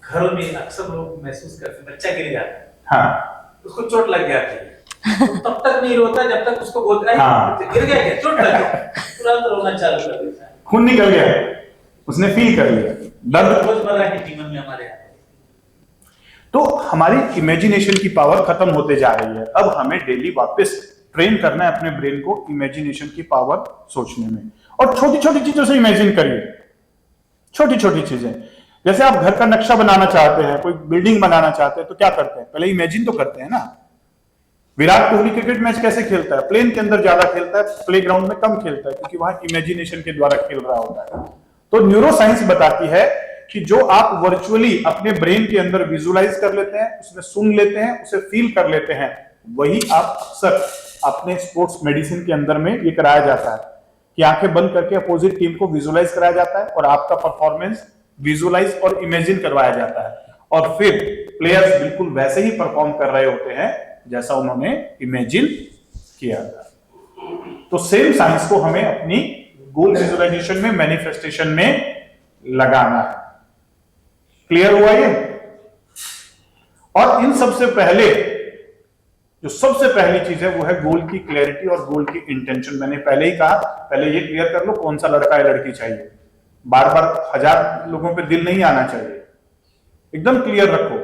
घरों में अक्सर लोग महसूस करते हैं, बच्चा गिर जाता है, हाँ, उसको चोट लग जाती है, तो तब तक नहीं रोता जब तक उसको बोलता है हाँ, गिर गया क्या, चोट लग गया, तुरंत रोना चालू कर देता है। खून निकल गया, उसने फील कर लिया दर्द। रोजमर्रा के जीवन में हमारे तो हमारी इमेजिनेशन की पावर खत्म होते जा रही है। अब हमें डेली वापस ट्रेन करना है अपने ब्रेन को इमेजिनेशन की पावर सोचने में। और छोटी छोटी चीजों से इमेजिन करिए, छोटी छोटी चीजें। जैसे आप घर का नक्शा बनाना चाहते हैं, कोई बिल्डिंग बनाना चाहते हैं, तो क्या करते हैं? पहले इमेजिन तो करते हैं ना। विराट कोहली क्रिकेट मैच कैसे खेलता है? प्लेन के अंदर ज्यादा खेलता है, प्लेग्राउंड में कम खेलता है, क्योंकि वहां इमेजिनेशन के द्वारा खेल रहा होता है। तो न्यूरो साइंस बताती है कि जो आप वर्चुअली अपने ब्रेन के अंदर विजुअलाइज कर लेते हैं, उसमें सुन लेते हैं, उसे फील कर लेते हैं, वही आप अक्सर अपने स्पोर्ट्स मेडिसिन के अंदर में ये कराया जाता है कि आंखें बंद करके अपोजिट टीम को विजुअलाइज कराया जाता है और आपका परफॉर्मेंस विजुअलाइज और इमेजिन करवाया जाता है। और फिर प्लेयर्स बिल्कुल वैसे ही परफॉर्म कर रहे होते हैं जैसा उन्होंने इमेजिन किया था। तो सेम साइंस को हमें अपनी गोल विजुअलाइजेशन में, मैनिफेस्टेशन में लगाना है। क्लियर हुआ ये? और इन सबसे पहले जो सबसे पहली चीज है वो है गोल की क्लैरिटी और गोल की इंटेंशन। मैंने पहले ही कहा, पहले ये क्लियर कर लो कौन सा लड़का है लड़की चाहिए। बार बार 1000 लोगों पे दिल नहीं आना चाहिए, एकदम क्लियर रखो।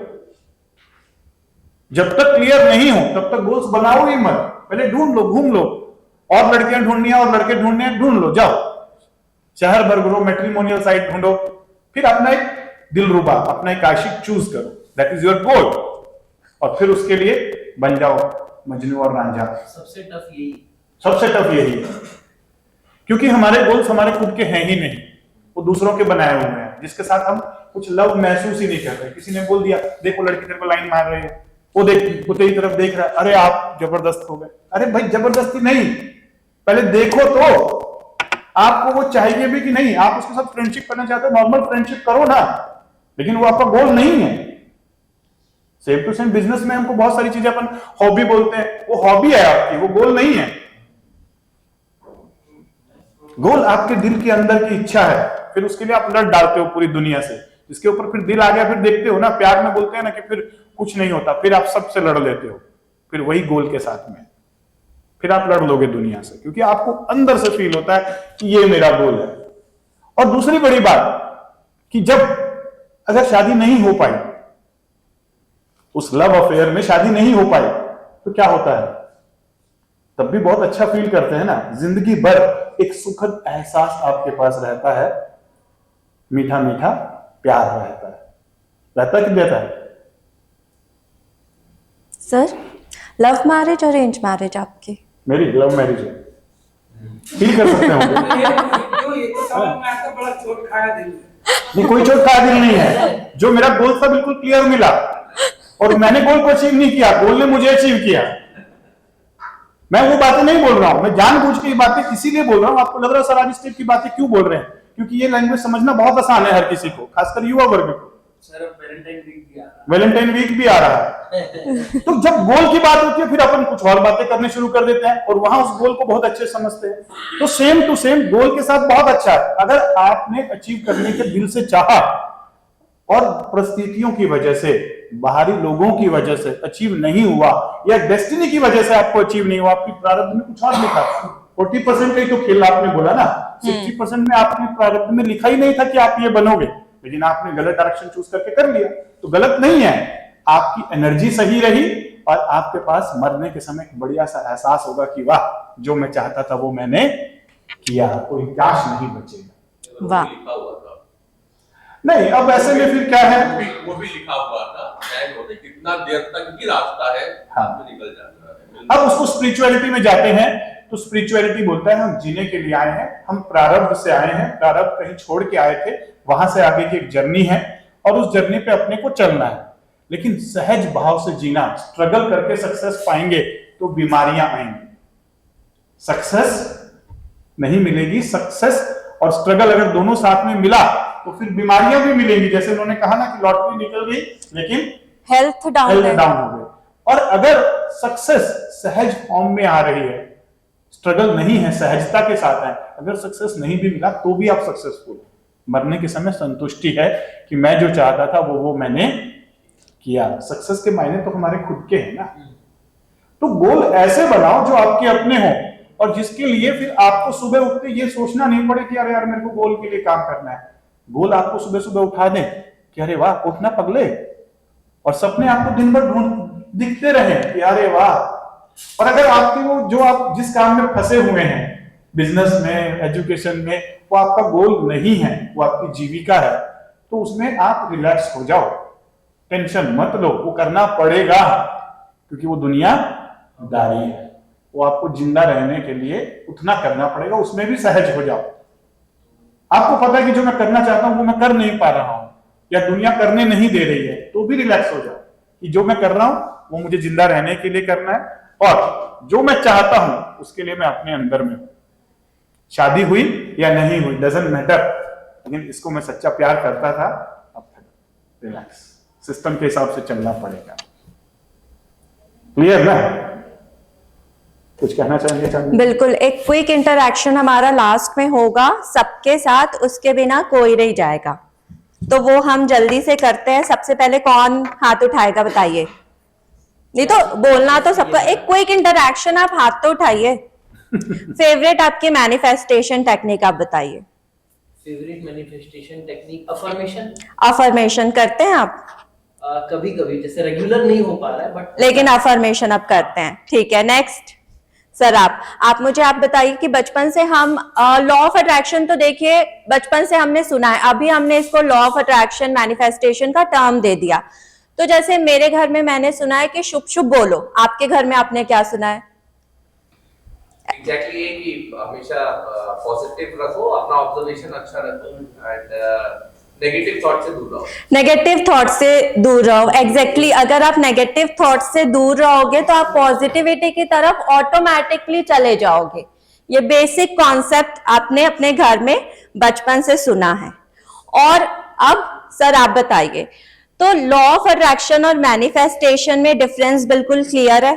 जब तक क्लियर नहीं हो तब तक गोल्स बनाओ ही मत। पहले ढूंढ लो, घूम लो, और लड़कियां ढूंढनी है और लड़के ढूंढने हैं, ढूंढ लो, जाओ शहर भर घूमो, मैट्रिमोनियल साइट ढूंढो, फिर अपना एक दिलरुबा, अपना एक आशिक चूज करो, दैट इज योर गोल। और फिर उसके लिए बन जाओ मजनू और रांझा। सबसे टफ यही है, क्योंकि हमारे गोल्स हमारे खुद के हैं ही नहीं, वो दूसरों के बनाए हुए हैं, जिसके साथ हम कुछ लव महसूस ही नहीं कर रहे। किसी ने बोल दिया देखो लड़की तेरे को लाइन मार रही है, वो देख, वो तेरी तरफ देख रहा है, अरे आप जबरदस्त हो गए। अरे भाई जबरदस्ती नहीं, पहले देखो तो आपको वो चाहिए भी कि नहीं। आप उसके साथ फ्रेंडशिप करना चाहते हो, नॉर्मल फ्रेंडशिप करो ना, लेकिन वो आपका गोल नहीं है। सेम टू सेम बिजनेस में हमको बहुत सारी चीजें अपन हॉबी बोलते हैं, वो हॉबी है आपकी, वो गोल नहीं है। गोल आपके दिल के अंदर की इच्छा है, फिर उसके लिए आप लड़ डालते हो पूरी दुनिया से, जिसके ऊपर फिर दिल आ गया, फिर देखते हो ना, प्यार में बोलते हैं ना कि फिर कुछ नहीं होता, फिर आप सबसे लड़ लेते हो, फिर वही गोल के साथ में। फिर आप लड़ लोगे दुनिया से, क्योंकि आपको अंदर से फील होता है कि ये मेरा गोल है। और दूसरी बड़ी बात कि जब अगर शादी नहीं हो पाई, उस लव अफेयर में शादी नहीं हो पाई, तो क्या होता है? तब भी बहुत अच्छा फील करते हैं ना। जिंदगी भर एक सुखद एहसास आपके पास रहता है, मीठा मीठा प्यार रहता है। रहता कि देता है? सर, लव मैरिज और अरेंज मैरिज आपकी? मेरी लव मैरिज है, फील कर सकते हो। बड़ा चोट खाया दिल में। नहीं, कोई चोट खाया दिल नहीं है। जो मेरा गोल था बिल्कुल क्लियर मिला, और मैंने गोल को अचीव नहीं किया, गोल ने मुझे अचीव किया। मैं वो बातें नहीं बोल रहा हूं, मैं जानबूझ के ये बातें इसीलिए बोल रहा हूं। आपको लग रहा है सर आज इस टाइप की बातें क्यों बोल रहे हैं? क्योंकि ये लैंग्वेज समझना बहुत आसान है हर किसी को, खासकर युवा वर्ग को। सर अब वैलेंटाइन वीक भी आ रहा है। वैलेंटाइन वीक भी आ रहा है। तो जब गोल की बात होती है, फिर अपन कुछ और बातें करने शुरू कर देते हैं, और वहां उस गोल को बहुत अच्छे समझते हैं। तो सेम टू सेम गोल के साथ बहुत अच्छा है। अगर आपने अचीव करने के दिल से चाहा, और परिस्थितियों की वजह से, बाहरी लोगों की वजह से अचीव नहीं हुआ, या डेस्टिनी की वजह से आपको अचीव नहीं हुआ, आपकी प्रारब्ध में कुछ और लिखा, 40% का ही तो खेल आपने बोला ना, 60% में आपने प्रारब्ध में लिखा ही नहीं था कि आप ये बनोगे, लेकिन आपने गलत डायरेक्शन चूज करके कर लिया। तो गलत नहीं है, आपकी एनर्जी सही रही, और आपके पास मरने के समय एक बढ़िया सा एहसास होगा कि वाह, जो मैं चाहता था वो मैंने किया, कोई काश नहीं बचेगा। वाह, नहीं, अब ऐसे में फिर क्या है? वो भी लिखा हुआ था, कितना देर तक ही रास्ता है, हाँ, में निकल जाता है। अब उसको स्पिरिचुअलिटी में जाते हैं, तो स्पिरिचुअलिटी बोलता है हम जीने के लिए आए हैं, हम प्रारब्ध से आए हैं, प्रारब्ध कहीं छोड़ के आए थे, वहां से आगे की एक जर्नी है, और उस जर्नी पे अपने को चलना है। लेकिन सहज भाव से जीना, स्ट्रगल करके सक्सेस पाएंगे तो बीमारियां आएंगी। सक्सेस नहीं मिलेगी, सक्सेस और स्ट्रगल अगर दोनों साथ में मिला तो फिर बीमारियां भी मिलेंगी। जैसे उन्होंने कहा ना कि लॉटरी निकल गई लेकिन हेल्थ डाउन हो गई। और अगर सक्सेस सहज फॉर्म में आ रही है, स्ट्रगल नहीं है, सहजता के साथ है, अगर सक्सेस नहीं भी मिला तो भी आप सक्सेसफुल। मरने के समय संतुष्टि है कि मैं जो चाहता था वो मैंने किया। सक्सेस के मायने तो हमारे खुद के हैं ना। तो गोल ऐसे बनाओ जो आपके अपने हो, और जिसके लिए फिर आपको सुबह उठते ये सोचना नहीं पड़े कि अरे यार मेरे को गोल के लिए काम करना है। गोल आपको सुबह सुबह उठा दे कि अरे वाह उठना पगले, और सपने आपको दिन भर दिखते रहे कि अरे वाह। और अगर आपके वो जो आप जिस काम में फंसे हुए हैं, बिजनेस में, एजुकेशन में, वो आपका गोल नहीं है, वो आपकी जीविका है, तो उसमें आप रिलैक्स हो जाओ, टेंशन मत लो। वो करना पड़ेगा क्योंकि वो दुनियादारी है, वो आपको जिंदा रहने के लिए उठना करना पड़ेगा, उसमें भी सहज हो जाओ। आपको पता है कि जो मैं करना चाहता हूं वो मैं कर नहीं पा रहा हूं, या दुनिया करने नहीं दे रही है, तो भी रिलैक्स हो जाओ कि जो मैं कर रहा हूं वो मुझे जिंदा रहने के लिए करना है, और जो मैं चाहता हूं उसके लिए मैं अपने अंदर में हूं। शादी हुई या नहीं हुई डजंट मैटर, लेकिन इसको मैं सच्चा प्यार करता था, अब रिलैक्स, सिस्टम के हिसाब से चलना पड़ेगा। क्लियर ना? कुछ कहना चाहेंगे? बिल्कुल, एक क्विक इंटरैक्शन हमारा लास्ट में होगा सबके साथ, उसके बिना कोई नहीं जाएगा, तो वो हम जल्दी से करते हैं। सबसे पहले कौन हाथ उठाएगा बताइए? नहीं तो बोलना तो सबका, एक क्विक इंटरैक्शन, आप हाथ तो उठाइए। फेवरेट आपकी मैनिफेस्टेशन टेक्निक आप बताइए। Favourite manifestation technique affirmation. Affirmation करते हैं आप? कभी कभी, जैसे रेगुलर नहीं हो पा रहा है बट, लेकिन अफर्मेशन आप करते हैं, ठीक है। नेक्स्ट सर, आप मुझे आप बताइए कि बचपन से हम लॉ ऑफ अट्रैक्शन, तो देखिए बचपन से हमने सुना है, अभी हमने इसको लॉ ऑफ अट्रैक्शन मैनिफेस्टेशन का टर्म दे दिया। तो जैसे मेरे घर में मैंने सुना है कि शुभ शुभ बोलो, आपके घर में आपने क्या सुना है? एग्जैक्टली ये कि हमेशा पॉजिटिव रखो, अपना ऑब्जर्वेशन अच्छा रखो, एंड नेगेटिव थॉट से दूर रहो। नेगेटिव थॉट से दूर रहो, एग्जैक्टली। अगर आप नेगेटिव थॉट से दूर रहोगे तो आप पॉजिटिविटी की तरफ ऑटोमेटिकली चले जाओगे। ये बेसिक कॉन्सेप्ट आपने अपने घर में बचपन से सुना है। और अब सर आप बताइए, तो लॉ ऑफ अट्रैक्शन और मैनिफेस्टेशन में डिफरेंस बिल्कुल क्लियर है,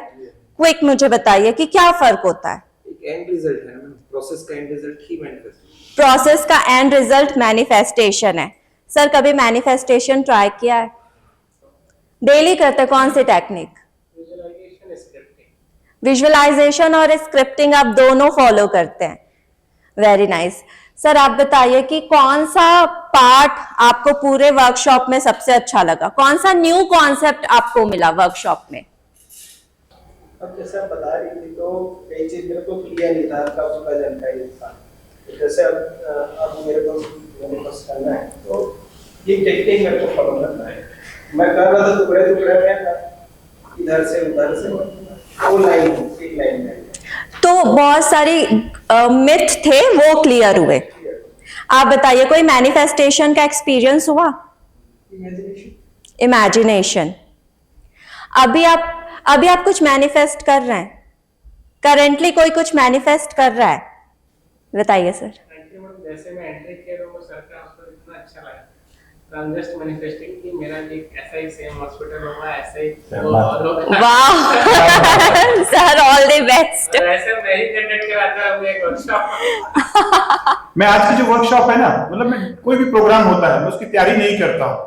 क्विक मुझे बताइए कि क्या फर्क होता है? एंड रिजल्ट है, प्रोसेस का एंड रिजल्ट ही मैनिफेस्टेशन। प्रोसेस का एंड रिजल्ट मैनिफेस्टेशन है। सर कभी मैनिफेस्टेशन ट्राई किया है? डेली करते कौन सी टेक्निक? Visualisation, scripting. विजुअलाइजेशन और स्क्रिप्टिंग आप दोनों फॉलो करते हैं, वेरी नाइस। सर आप बताइए कि कौन सा पार्ट आपको पूरे वर्कशॉप में सबसे अच्छा लगा, कौन सा न्यू कॉन्सेप्ट आपको मिला वर्कशॉप में? अब जैसे आप बता रही थी तो कई चीज मेरे को क्लियर नहीं था, हल्का फुल्का जानकारी था। तो जैसे अब मेरे को करना है तो ये टेक्निक मेरे को फॉलो करना है। मैं कर रहा था टुकड़े टुकड़े में था, इधर से उधर से वो लाइन एक लाइन में। तो बहुत सारी मिथ थे वो क्लियर हुए। आप बताइए कोई मैनिफेस्टेशन का एक्सपीरियंस हुआ? इमेजिनेशन। अभी आप कुछ मैनिफेस्ट कर रहे हैं? करेंटली कोई कुछ मैनिफेस्ट कर रहा है? बताइए सर। जैसे मैं एंट्री किया तो वो सर का उसको इतना अच्छा लगा। आई एम जस्ट मैनिफेस्टिंग कि मेरा भी ऐसा ही सेम हॉस्पिटल होगा, ऐसे ही वाह सर, ऑल द बेस्ट। ऐसे मैं ही कंडक्ट कराता हूं एक वर्कशॉप। मैं आज की जो वर्कशॉप है ना, मतलब मैं कोई भी प्रोग्राम होता है मैं उसकी तैयारी नहीं करता हूँ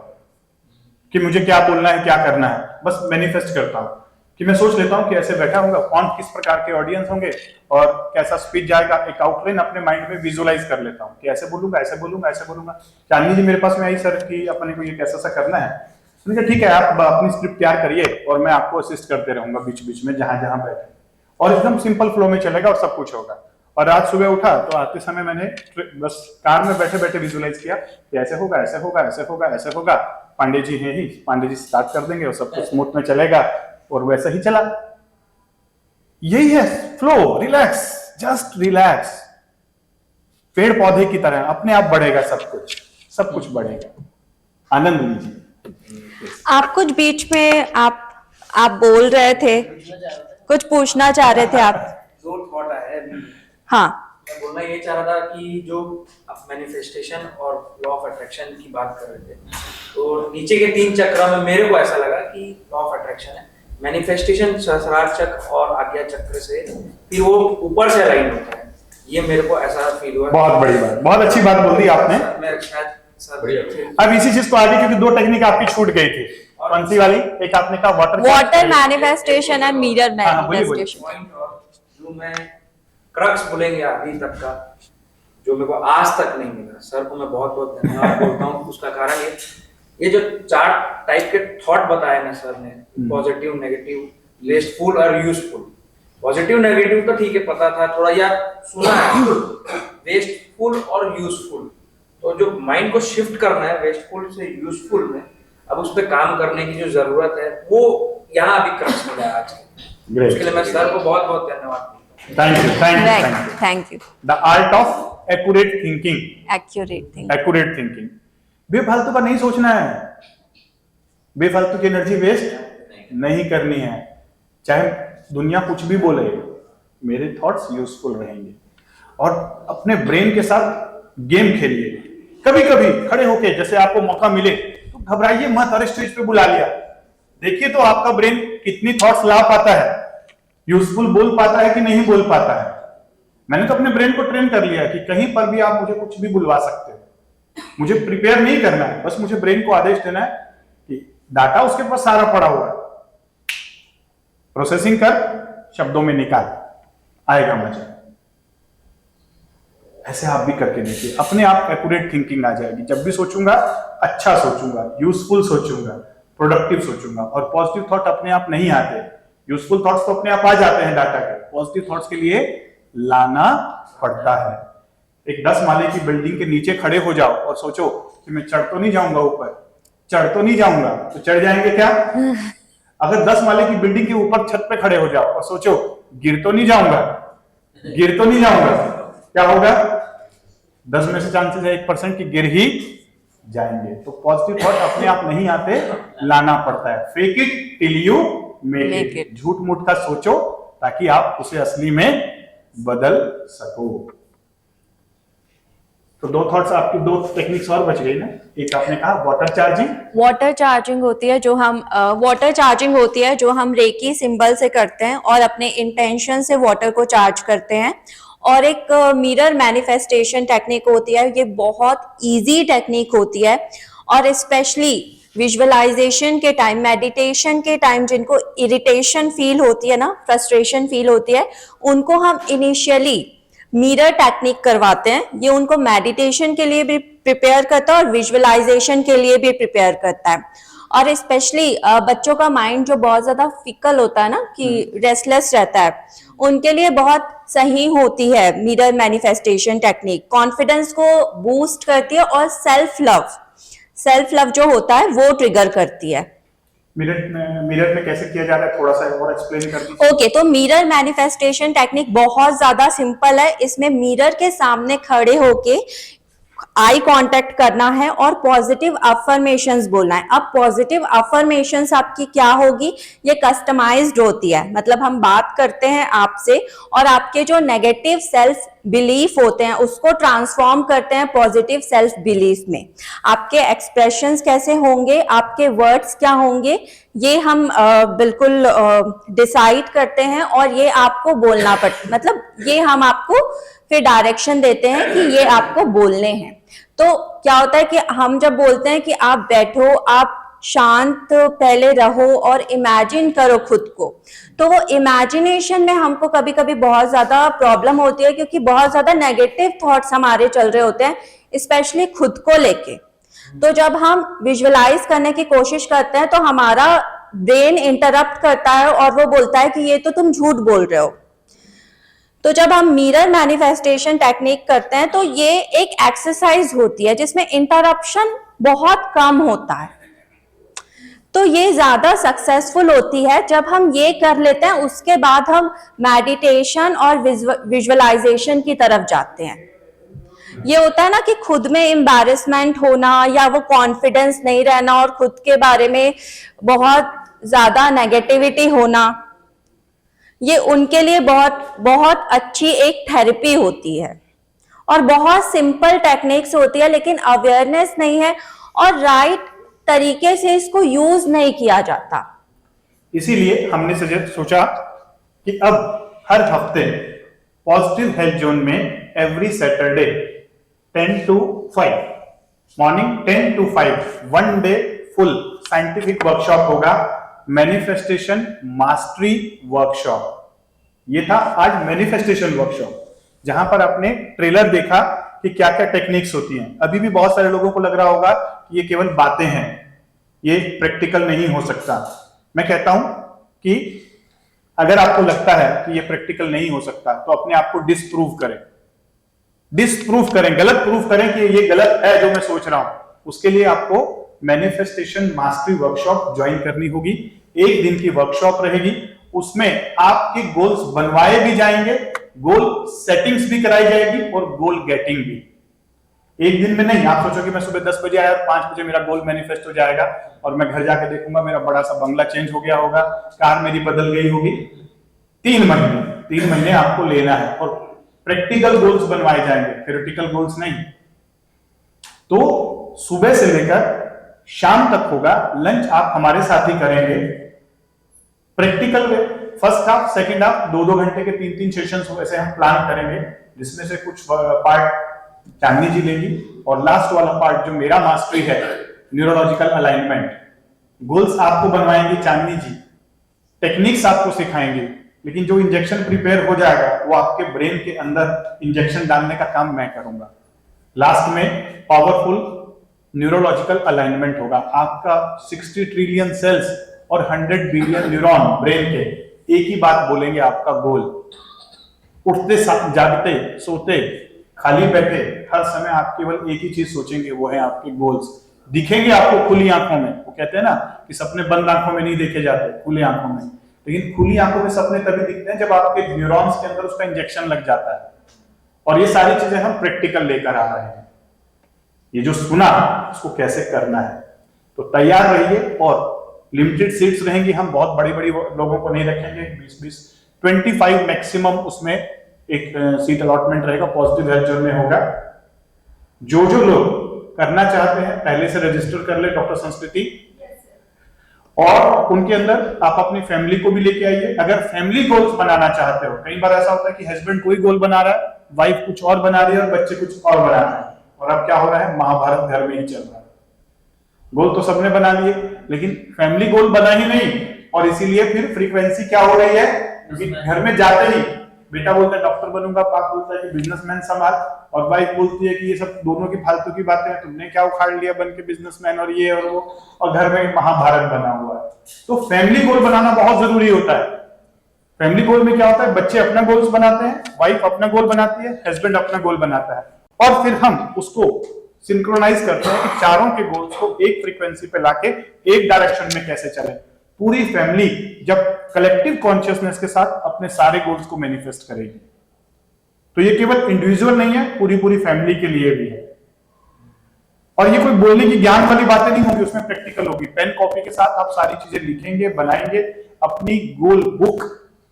कि मुझे क्या बोलना है क्या करना है, बस मैनिफेस्ट करता हूँ कि मैं सोच लेता हूँ कि ऐसे बैठा हूँगा, कौन किस प्रकार के ऑडियंस होंगे और कैसा स्पीच जाएगा, एक आउटलाइन अपने माइंड में विजुअलाइज कर लेता हूँ कि ऐसे बोलूंगा ऐसे बोलूंगा ऐसे बोलूंगा। चांदनी जी मेरे पास में आई सर कि अपने को ये कैसा सा करना है, मैंने कहा ठीक है आप अपनी स्क्रिप्ट तैयार करिए और मैं आपको असिस्ट करते रहूंगा बीच बीच में जहां जहां बैठे, और एकदम सिंपल फ्लो में चलेगा और सब कुछ होगा। और आज सुबह उठा तो आते समय मैंने बस कार में बैठे बैठे विजुअलाइज किया कि ऐसे होगा ऐसे होगा ऐसे होगा ऐसे होगा, पांडे जी हैं ही, पांडे जी स्टार्ट कर देंगे और सब कुछ स्मूथ में चलेगा, और वैसा ही चला। यही है फ्लो, रिलैक्स, जस्ट रिलैक्स। पेड़ पौधे की तरह अपने आप बढ़ेगा, सब कुछ बढ़ेगा। आनंद लीजिए। आप कुछ बीच में आप बोल रहे थे, कुछ पूछना चाह रहे थे आप? जो थॉट आया है हाँ, मैं बोलना ये चाह रहा था कि जो आप मैनिफेस्टेशन और लॉ ऑफ अट्रैक्शन की बात कर रहे थे, तो नीचे के 3 चक्र में मेरे को ऐसा लगा कि लॉ ऑफ अट्रैक्शन है, मैनिफेस्टेशन सहस्रार चक्र और आज्ञा चक्र से फिर वो ऊपर से अलाइन होता है, ये मेरे को ऐसा फील हुआ। बहुत बड़ी बात, बहुत अच्छी बात बोल दी आपने। मैं शायद अब इसी चीज को आगे, क्योंकि 2 टेक्निक आपकी छूट गई थी, कौन सी वाली? एक आपने कहा वाटर मैनिफेस्टेशन है, मिरर मैनिफेस्टेशन। जो मैं क्रक्स बोलेंगे अभी तक का, जो मेरे को आज तक नहीं मिला, सर को मैं बहुत बहुत धन्यवाद बोलता हूँ। उसका कारण ये जो 4 टाइप के थॉट बताए ना सर ने, पॉजिटिव, नेगेटिव, वेस्टफुल और यूजफुल। पॉजिटिव नेगेटिव तो ठीक है पता था, थोड़ा यार सुना है, वेस्टफुल और यूजफुल, तो जो माइंड को शिफ्ट करना है वेस्टफुल से यूजफुल में, अब उस पर काम करने की जो जरूरत है वो यहाँ अभी क्रक्स मिला है आज। उसके लिए मैं सर को बहुत बहुत धन्यवाद। Thank you. The art of accurate thinking. Accurate thinking. बेफालतू का नहीं सोचना है, बेफालतू की एनर्जी वेस्ट नहीं करनी है। चाहे दुनिया कुछ भी बोले, मेरे थॉट्स यूजफुल रहेंगे। और अपने ब्रेन के साथ गेम खेलिए। कभी कभी खड़े होके जैसे आपको मौका मिले तो घबराइए मत, और स्टेज पे बुला लिया, देखिए तो आपका ब्रेन कितनी थॉट्स ला पाता है, यूजफुल बोल पाता है कि नहीं बोल पाता है। मैंने तो अपने ब्रेन को ट्रेन कर लिया कि कहीं पर भी आप मुझे कुछ भी बुलवा सकते हो, मुझे प्रिपेयर नहीं करना है, बस मुझे ब्रेन को आदेश देना है कि डाटा उसके पास सारा पड़ा हुआ है, प्रोसेसिंग कर, शब्दों में निकाल, आएगा मजा। ऐसे आप भी करके देखिए, अपने आप एक्यूरेट थिंकिंग आ जाएगी। जब भी सोचूंगा अच्छा सोचूंगा, यूजफुल सोचूंगा, प्रोडक्टिव सोचूंगा। और पॉजिटिव थॉट अपने आप नहीं आते, यूजफुल थॉट्स तो अपने आप आ जाते हैं डाटा के, पॉजिटिव थॉट्स के लिए लाना पड़ता है। एक 10 माले की बिल्डिंग के नीचे खड़े हो जाओ और सोचो कि मैं चढ़ तो नहीं जाऊंगा ऊपर, चढ़ तो नहीं जाऊंगा, तो चढ़ जाएंगे क्या? अगर 10 माले की बिल्डिंग के ऊपर छत पे खड़े हो जाओ और सोचो गिर तो नहीं जाऊंगा, गिर तो नहीं जाऊंगा, क्या होगा? 10 में से चांसेस है 1% की गिर ही जाएंगे। तो पॉजिटिव थॉट अपने आप नहीं आते, लाना पड़ता है। Fake it till you make it. झूठ मूठ का सोचो ताकि आप उसे असली में बदल सको। तो 2 थॉट्स आपकी, 2 टेक्निक्स और बच गई ना। एक आपने कहा वाटर चार्जिंग। वाटर चार्जिंग होती है जो हम रेकी सिंबल से करते हैं और अपने इंटेंशन से वाटर को चार्ज करते हैं। और एक मिरर मैनिफेस्टेशन टेक्निक होती है, ये बहुत इजी टेक्निक होती है और स्पेशली विजुअलाइजेशन के टाइम, मेडिटेशन के टाइम जिनको इरिटेशन फील होती है ना, फ्रस्ट्रेशन फील होती है, उनको हम इनिशियली मिरर टेक्निक करवाते हैं। ये उनको मेडिटेशन के लिए भी प्रिपेयर करता है और विजुअलाइजेशन के लिए भी प्रिपेयर करता है। और स्पेशली बच्चों का माइंड जो बहुत ज्यादा फिकल होता है ना, कि रेस्टलेस रहता है, उनके लिए बहुत सही होती है मिरर मैनिफेस्टेशन टेक्निक। कॉन्फिडेंस को बूस्ट करती है और सेल्फ लव जो होता है वो ट्रिगर करती है। मिरर में कैसे किया जाता है, थोड़ा सा और एक्सप्लेन कर दीजिए। ओके, तो मिरर मैनिफेस्टेशन टेक्निक बहुत ज्यादा सिंपल है। इसमें मिरर के सामने खड़े होके आई कांटेक्ट करना है और पॉजिटिव अफर्मेशंस बोलना है। अब पॉजिटिव अफर्मेशंस आपकी क्या होगी, ये कस्टमाइज्ड होती है। मतलब हम बात करते हैं आपसे और आपके जो नेगेटिव सेल्फ बिलीफ होते हैं उसको ट्रांसफॉर्म करते हैं पॉजिटिव सेल्फ बिलीफ में। आपके एक्सप्रेशंस कैसे होंगे, आपके वर्ड्स क्या होंगे, ये हम बिल्कुल डिसाइड करते हैं और ये आपको बोलना पड़ता, मतलब ये हम आपको फिर डायरेक्शन देते हैं कि ये आपको बोलने हैं। तो क्या होता है कि हम जब बोलते हैं कि आप बैठो, आप शांत पहले रहो और इमेजिन करो खुद को, तो वो इमेजिनेशन में हमको कभी कभी बहुत ज्यादा प्रॉब्लम होती है, क्योंकि बहुत ज्यादा नेगेटिव थॉट्स हमारे चल रहे होते हैं, स्पेशली खुद को लेके। तो जब हम विजुअलाइज करने की कोशिश करते हैं तो हमारा ब्रेन इंटरप्ट करता है और वो बोलता है कि ये तो तुम झूठ बोल रहे हो। तो जब हम मिरर मैनिफेस्टेशन टेक्निक करते हैं तो ये एक एक्सरसाइज होती है जिसमें इंटरप्शन बहुत कम होता है। तो ये ज्यादा सक्सेसफुल होती है। जब हम ये कर लेते हैं उसके बाद हम मेडिटेशन और विजुअलाइजेशन की तरफ जाते हैं। ये होता है ना कि खुद में एम्बैरेसमेंट होना या वो कॉन्फिडेंस नहीं रहना और खुद के बारे में बहुत ज्यादा नेगेटिविटी होना, ये उनके लिए बहुत बहुत अच्छी एक थेरेपी होती है और बहुत सिंपल टेक्निक्स होती है, लेकिन अवेयरनेस नहीं है और राइट तरीके से इसको यूज नहीं किया जाता। इसीलिए हमने सोचा कि अब हर हफ्ते पॉजिटिव हेल्थ जोन में every Saturday 10 to 5 morning 10 to 5 1 day full scientific workshop होगा, मैनिफेस्टेशन मास्टरी वर्कशॉप। ये था आज मैनिफेस्टेशन वर्कशॉप, जहां पर आपने ट्रेलर देखा कि क्या क्या टेक्निक्स होती हैं। अभी भी बहुत सारे लोगों को लग रहा होगा कि ये केवल बातें हैं, ये प्रैक्टिकल नहीं हो सकता। मैं कहता हूं कि अगर आपको लगता है कि ये प्रैक्टिकल नहीं हो सकता तो अपने आप को डिसप्रूव करें, गलत प्रूफ करें कि ये गलत है जो मैं सोच रहा हूं। उसके लिए आपको मैनिफेस्टेशन मास्टरी वर्कशॉप ज्वाइन करनी होगी। एक दिन की वर्कशॉप रहेगी, उसमें आपके गोल्स बनवाए भी जाएंगे, गोल सेटिंग्स भी कराई जाएगी और गोल गेटिंग भी। एक दिन में नहीं, आप सोचो कि मैं सुबह 10 बजे आया और 5 बजे मेरा गोल मैनिफेस्ट हो जाएगा और मैं घर जाके देखूंगा मेरा बड़ा सा बंगला चेंज हो गया होगा, कार मेरी बदल गई होगी। 3 महीने आपको लेना है और प्रैक्टिकल गोल्स बनवाए जाएंगे, थ्योरेटिकल गोल्स नहीं। तो सुबह से लेकर शाम तक होगा, लंच आप हमारे साथ ही करेंगे practical way. First half, second half 2-2 घंटे के 3-3 सेशंस वैसे हम प्लान करेंगे, जिसमें से कुछ पार्ट चांदनी जी लेंगी और लास्ट वाला पार्ट जो मेरा मास्टरी है, न्यूरोलॉजिकल अलाइनमेंट, गोल्स आपको बनवाएंगी चांदनी जी, टेक्निक्स आपको सिखाएंगे, लेकिन जो इंजेक्शन प्रिपेयर हो जाएगा वो आपके ब्रेन के अंदर इंजेक्शन डालने का काम मैं करूंगा। लास्ट में पावरफुल न्यूरोलॉजिकल अलाइनमेंट होगा। आपका 60 ट्रिलियन सेल्स और 100 बिलियन न्यूरॉन ब्रेन के एक ही बात बोलेंगे, आपका गोल। उठते जागते सोते खाली बैठे हर समय आप केवल एक ही चीज सोचेंगे, वो है आपके गोल्स। दिखेंगे आपको खुली आंखों में, वो कहते हैं ना कि सपने बंद आंखों में नहीं देखे जाते, खुली आंखों में। लेकिन खुली आंखों में सपने तभी दिखते हैं जब आपके न्यूरॉन्स के अंदर उसका इंजेक्शन लग जाता है। और ये सारी चीजें हम प्रैक्टिकल लेकर आ रहे हैं। ये जो सुना उसको कैसे करना है, तो तैयार रहिए। और लिमिटेड सीट्स रहेंगी, हम बहुत बड़ी बड़ी लोगों को नहीं रखेंगे, 20-20 25 मैक्सिमम उसमें एक सीट अलॉटमेंट रहेगा, पॉजिटिव हेल्थ जोन में होगा। जो लोग करना चाहते हैं पहले से रजिस्टर कर ले डॉक्टर संस्कृति, और उनके अंदर आप अपनी फैमिली को भी लेके आइए। अगर फैमिली गोल्स बनाना चाहते हो, कई बार ऐसा होता है कि हस्बैंड कोई गोल बना रहा है, वाइफ कुछ और बना रही है और बच्चे कुछ और बना रहे हैं, और अब क्या हो रहा है, महाभारत घर में ही चल रहा है। गोल तो सबने बना लिए, लेकिन फैमिली गोल बना ही नहीं, और इसीलिए फिर फ्रीक्वेंसी क्या हो रही है, क्योंकि घर में जाते ही बेटा बोलता है डॉक्टर बनूंगा, बाप बोलता है कि बिजनेसमैन संभाल, और वाइफ बोलती है कि ये सब दोनों की फालतू की बातें हैं, तुमने क्या उखाड़ लिया बन के बिजनेसमैन और ये और वो, और घर में महाभारत बना हुआ है। तो फैमिली गोल बनाना बहुत जरूरी होता है। फैमिली गोल में क्या होता है, बच्चे अपना गोल्स बनाते हैं, वाइफ अपना गोल बनाती है, हस्बैंड अपना गोल बनाता है, और फिर हम उसको सिंक्रोनाइज करते हैं कि चारों के गोल्स को एक फ्रीक्वेंसी पे लाके एक डायरेक्शन में कैसे चले। पूरी फैमिली जब कलेक्टिव कॉन्शियसनेस के साथ अपने सारे गोल्स को मैनिफेस्ट करेगी, तो ये केवल इंडिविजुअल नहीं है, पूरी पूरी फैमिली के लिए भी है। और ये कोई बोलने की ज्ञान वाली बातें नहीं होगी, उसमें प्रैक्टिकल होगी। पेन कॉपी के साथ आप सारी चीजें लिखेंगे, बनाएंगे, अपनी गोल बुक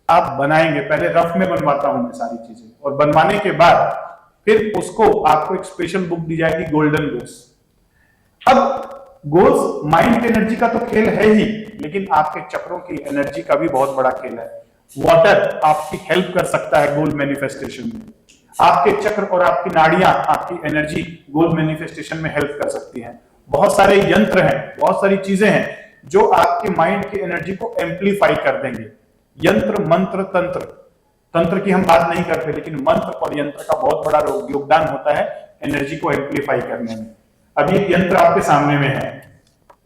आप बनाएंगे। पहले रफ में बनवाता हूं मैं सारी चीजें, और बनवाने के बाद फिर उसको आपको एक स्पेशल बुक दी जाएगी, गोल्डन गोल्स। अब गोल्स माइंड की एनर्जी का तो खेल है ही, लेकिन आपके चक्रों की एनर्जी का भी बहुत बड़ा खेल है। वाटर आपकी हेल्प कर सकता है गोल मैनिफेस्टेशन में। आपके चक्र और आपकी नाड़ियां, आपकी एनर्जी गोल मैनिफेस्टेशन में हेल्प कर सकती हैं। बहुत सारे यंत्र हैं, बहुत सारी चीजें हैं जो आपके माइंड की एनर्जी को एम्पलीफाई कर देंगे। यंत्र, मंत्र, तंत्र, तंत्र की हम बात नहीं करते, लेकिन मंत्र और यंत्र का बहुत बड़ा योगदान होता है एनर्जी को एम्पलीफाई करने में। अभी एक यंत्र आपके सामने में है,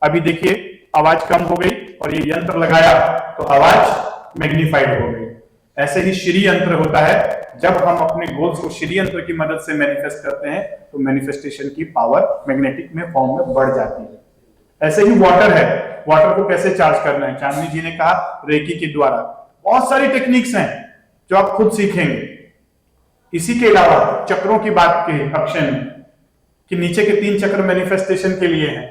अभी देखिए आवाज कम हो गई, और ये यंत्र लगाया तो आवाज मैग्नीफाइड हो गई। ऐसे ही श्री यंत्र होता है, जब हम अपने गोल्स को श्री यंत्र की मदद से मैनिफेस्ट करते हैं तो मैनिफेस्टेशन की पावर मैग्नेटिक में फॉर्म में बढ़ जाती है। ऐसे ही वाटर है, वाटर को कैसे चार्ज करना है, चांदनी जी ने कहा रेकी के द्वारा। बहुत सारी टेक्निक्स हैं जो आप खुद सीखेंगे। इसी के अलावा चक्रों की बात की अक्षय में कि नीचे के 3 चक्र मैनिफेस्टेशन के लिए हैं,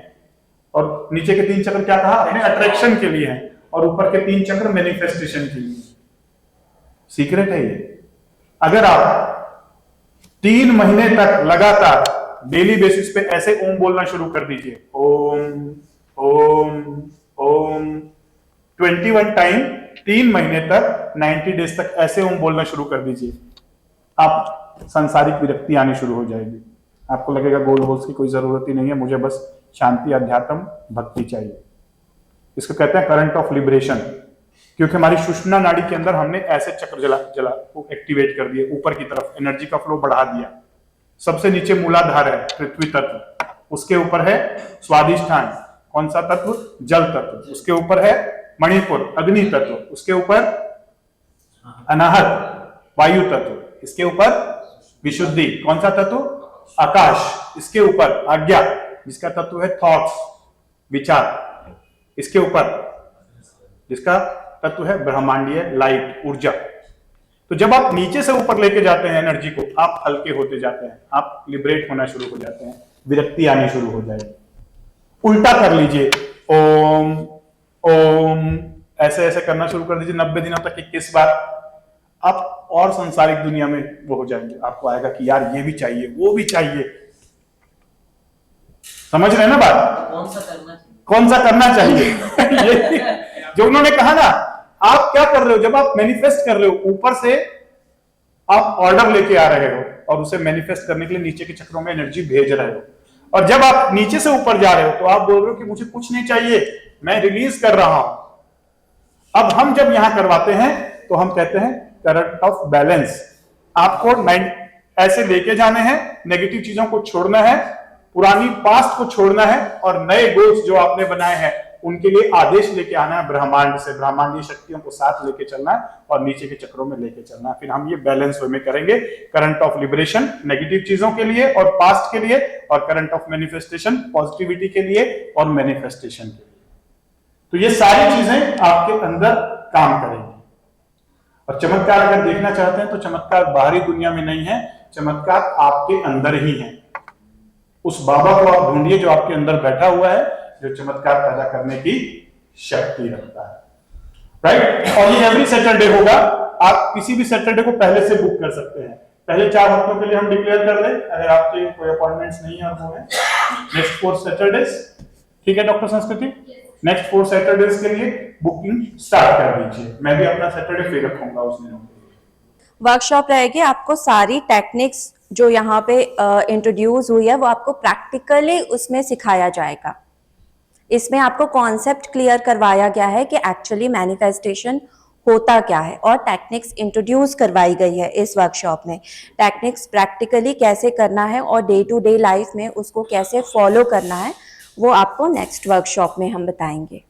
और नीचे के 3 चक्र क्या कहा हमने, अट्रैक्शन के लिए हैं, और ऊपर के 3 चक्र मैनिफेस्टेशन के लिए। सीक्रेट है ये। अगर आप 3 महीने तक लगातार डेली बेसिस पे ऐसे ओम बोलना शुरू कर दीजिए, ओम ओम ओम 21 टाइम, 3 महीने तक, 90 डेज तक ऐसे ओम बोलना शुरू कर दीजिए, आप सांसारिक विरक्ति आनी शुरू हो जाएगी। आपको लगेगा गोल गोल्स की कोई जरूरत ही नहीं है, मुझे बस शांति, अध्यात्म, भक्ति चाहिए। इसको कहते हैं करंट ऑफ लिबरेशन, क्योंकि हमारी सुषुम्ना नाड़ी के अंदर हमने ऐसे चक्र जला को एक्टिवेट कर दिए, ऊपर की तरफ एनर्जी का फ्लो बढ़ा दिया। सबसे नीचे मूलाधार है, पृथ्वी तत्व, उसके ऊपर है स्वादिष्ठान, कौन सा तत्व, जल तत्व, उसके ऊपर है मणिपुर, अग्नि तत्व, उसके ऊपर अनाहत, वायु तत्व, इसके ऊपर विशुद्धि, कौन सा तत्व, आकाश, इसके ऊपर आज्ञा, जिसका तत्व है थॉट्स, विचार, इसके ऊपर जिसका तत्व है ब्रह्मांडीय लाइट, ऊर्जा। तो जब आप नीचे से ऊपर लेके जाते हैं एनर्जी को, आप हल्के होते जाते हैं, आप लिबरेट होना शुरू हो जाते हैं, विरक्ति आनी शुरू हो जाएगी। उल्टा कर लीजिए, ओम ओम ऐसे ऐसे करना शुरू कर दीजिए 90 दिनों तक 21 बार। आप और संसारिक दुनिया में वो हो जाएंगे, आपको आएगा कि यार ये भी चाहिए, वो भी चाहिए। समझ रहे हैं ना बात, कौन सा करना चाहिए ये जो उन्होंने कहा ना, आप क्या कर रहे हो, जब आप मैनिफेस्ट कर रहे हो, ऊपर से आप ऑर्डर लेके आ रहे हो और उसे मैनिफेस्ट करने के लिए नीचे के चक्रों में एनर्जी भेज रहे हो, और जब आप नीचे से ऊपर जा रहे हो तो आप बोल रहे हो कि मुझे कुछ नहीं चाहिए, मैं रिलीज कर रहा हूं। अब हम जब यहां करवाते हैं तो हम कहते हैं करंट ऑफ बैलेंस। आपको ऐसे लेके जाने हैं, नेगेटिव चीजों को छोड़ना है, पुरानी पास्ट को छोड़ना है, और नए गोल्स जो आपने बनाए हैं उनके लिए आदेश लेके आना है ब्रह्मांड से, ब्रह्मांडीय शक्तियों को साथ लेके चलना है और नीचे के चक्रों में लेके चलना है। फिर हम ये बैलेंस वे में करेंगे, करंट ऑफ लिबरेशन नेगेटिव चीजों के लिए और पास्ट के लिए, और करंट ऑफ मैनिफेस्टेशन पॉजिटिविटी के लिए और मैनिफेस्टेशन के लिए। तो ये सारी चीजें आपके अंदर काम करेंगी। और चमत्कार अगर देखना चाहते हैं तो चमत्कार बाहरी दुनिया में नहीं है, चमत्कार आपके अंदर ही है। उस बाबा को आप ढूंढिए जो आपके अंदर बैठा हुआ है, जो चमत्कार पैदा करने की शक्ति रखता है, राइट। और ये एवरी सैटरडे होगा, आप किसी भी सैटरडे को पहले से बुक कर सकते हैं। पहले 4 हफ्तों के लिए हम डिक्लेयर कर दें, अगर आपके कोई अपॉइंटमेंट्स नहीं है और वो है नेक्स्ट 4 सैटरडेज, ठीक है डॉक्टर संस्कृति, नेक्स्ट 4 सैटरडेज के लिए बुकिंग स्टार्ट कर दीजिए। मैं भी अपना सैटरडे फ्री रखूंगा उस दिनों के लिए। वर्कशॉप रहेगी, आपको सारी टेक्निक्स जो यहाँ पे इंट्रोड्यूस हुई है वो आपको प्रैक्टिकली उसमें सिखाया जाएगा। इसमें आपको कॉन्सेप्ट क्लियर करवाया गया है कि एक्चुअली मैनिफेस्टेशन होता क्या है, और टेक्निक्स इंट्रोड्यूस करवाई गई है इस वर्कशॉप में। टेक्निक्स प्रैक्टिकली कैसे करना है और डे टू डे लाइफ में उसको कैसे फॉलो करना है वो आपको नेक्स्ट वर्कशॉप में हम बताएंगे।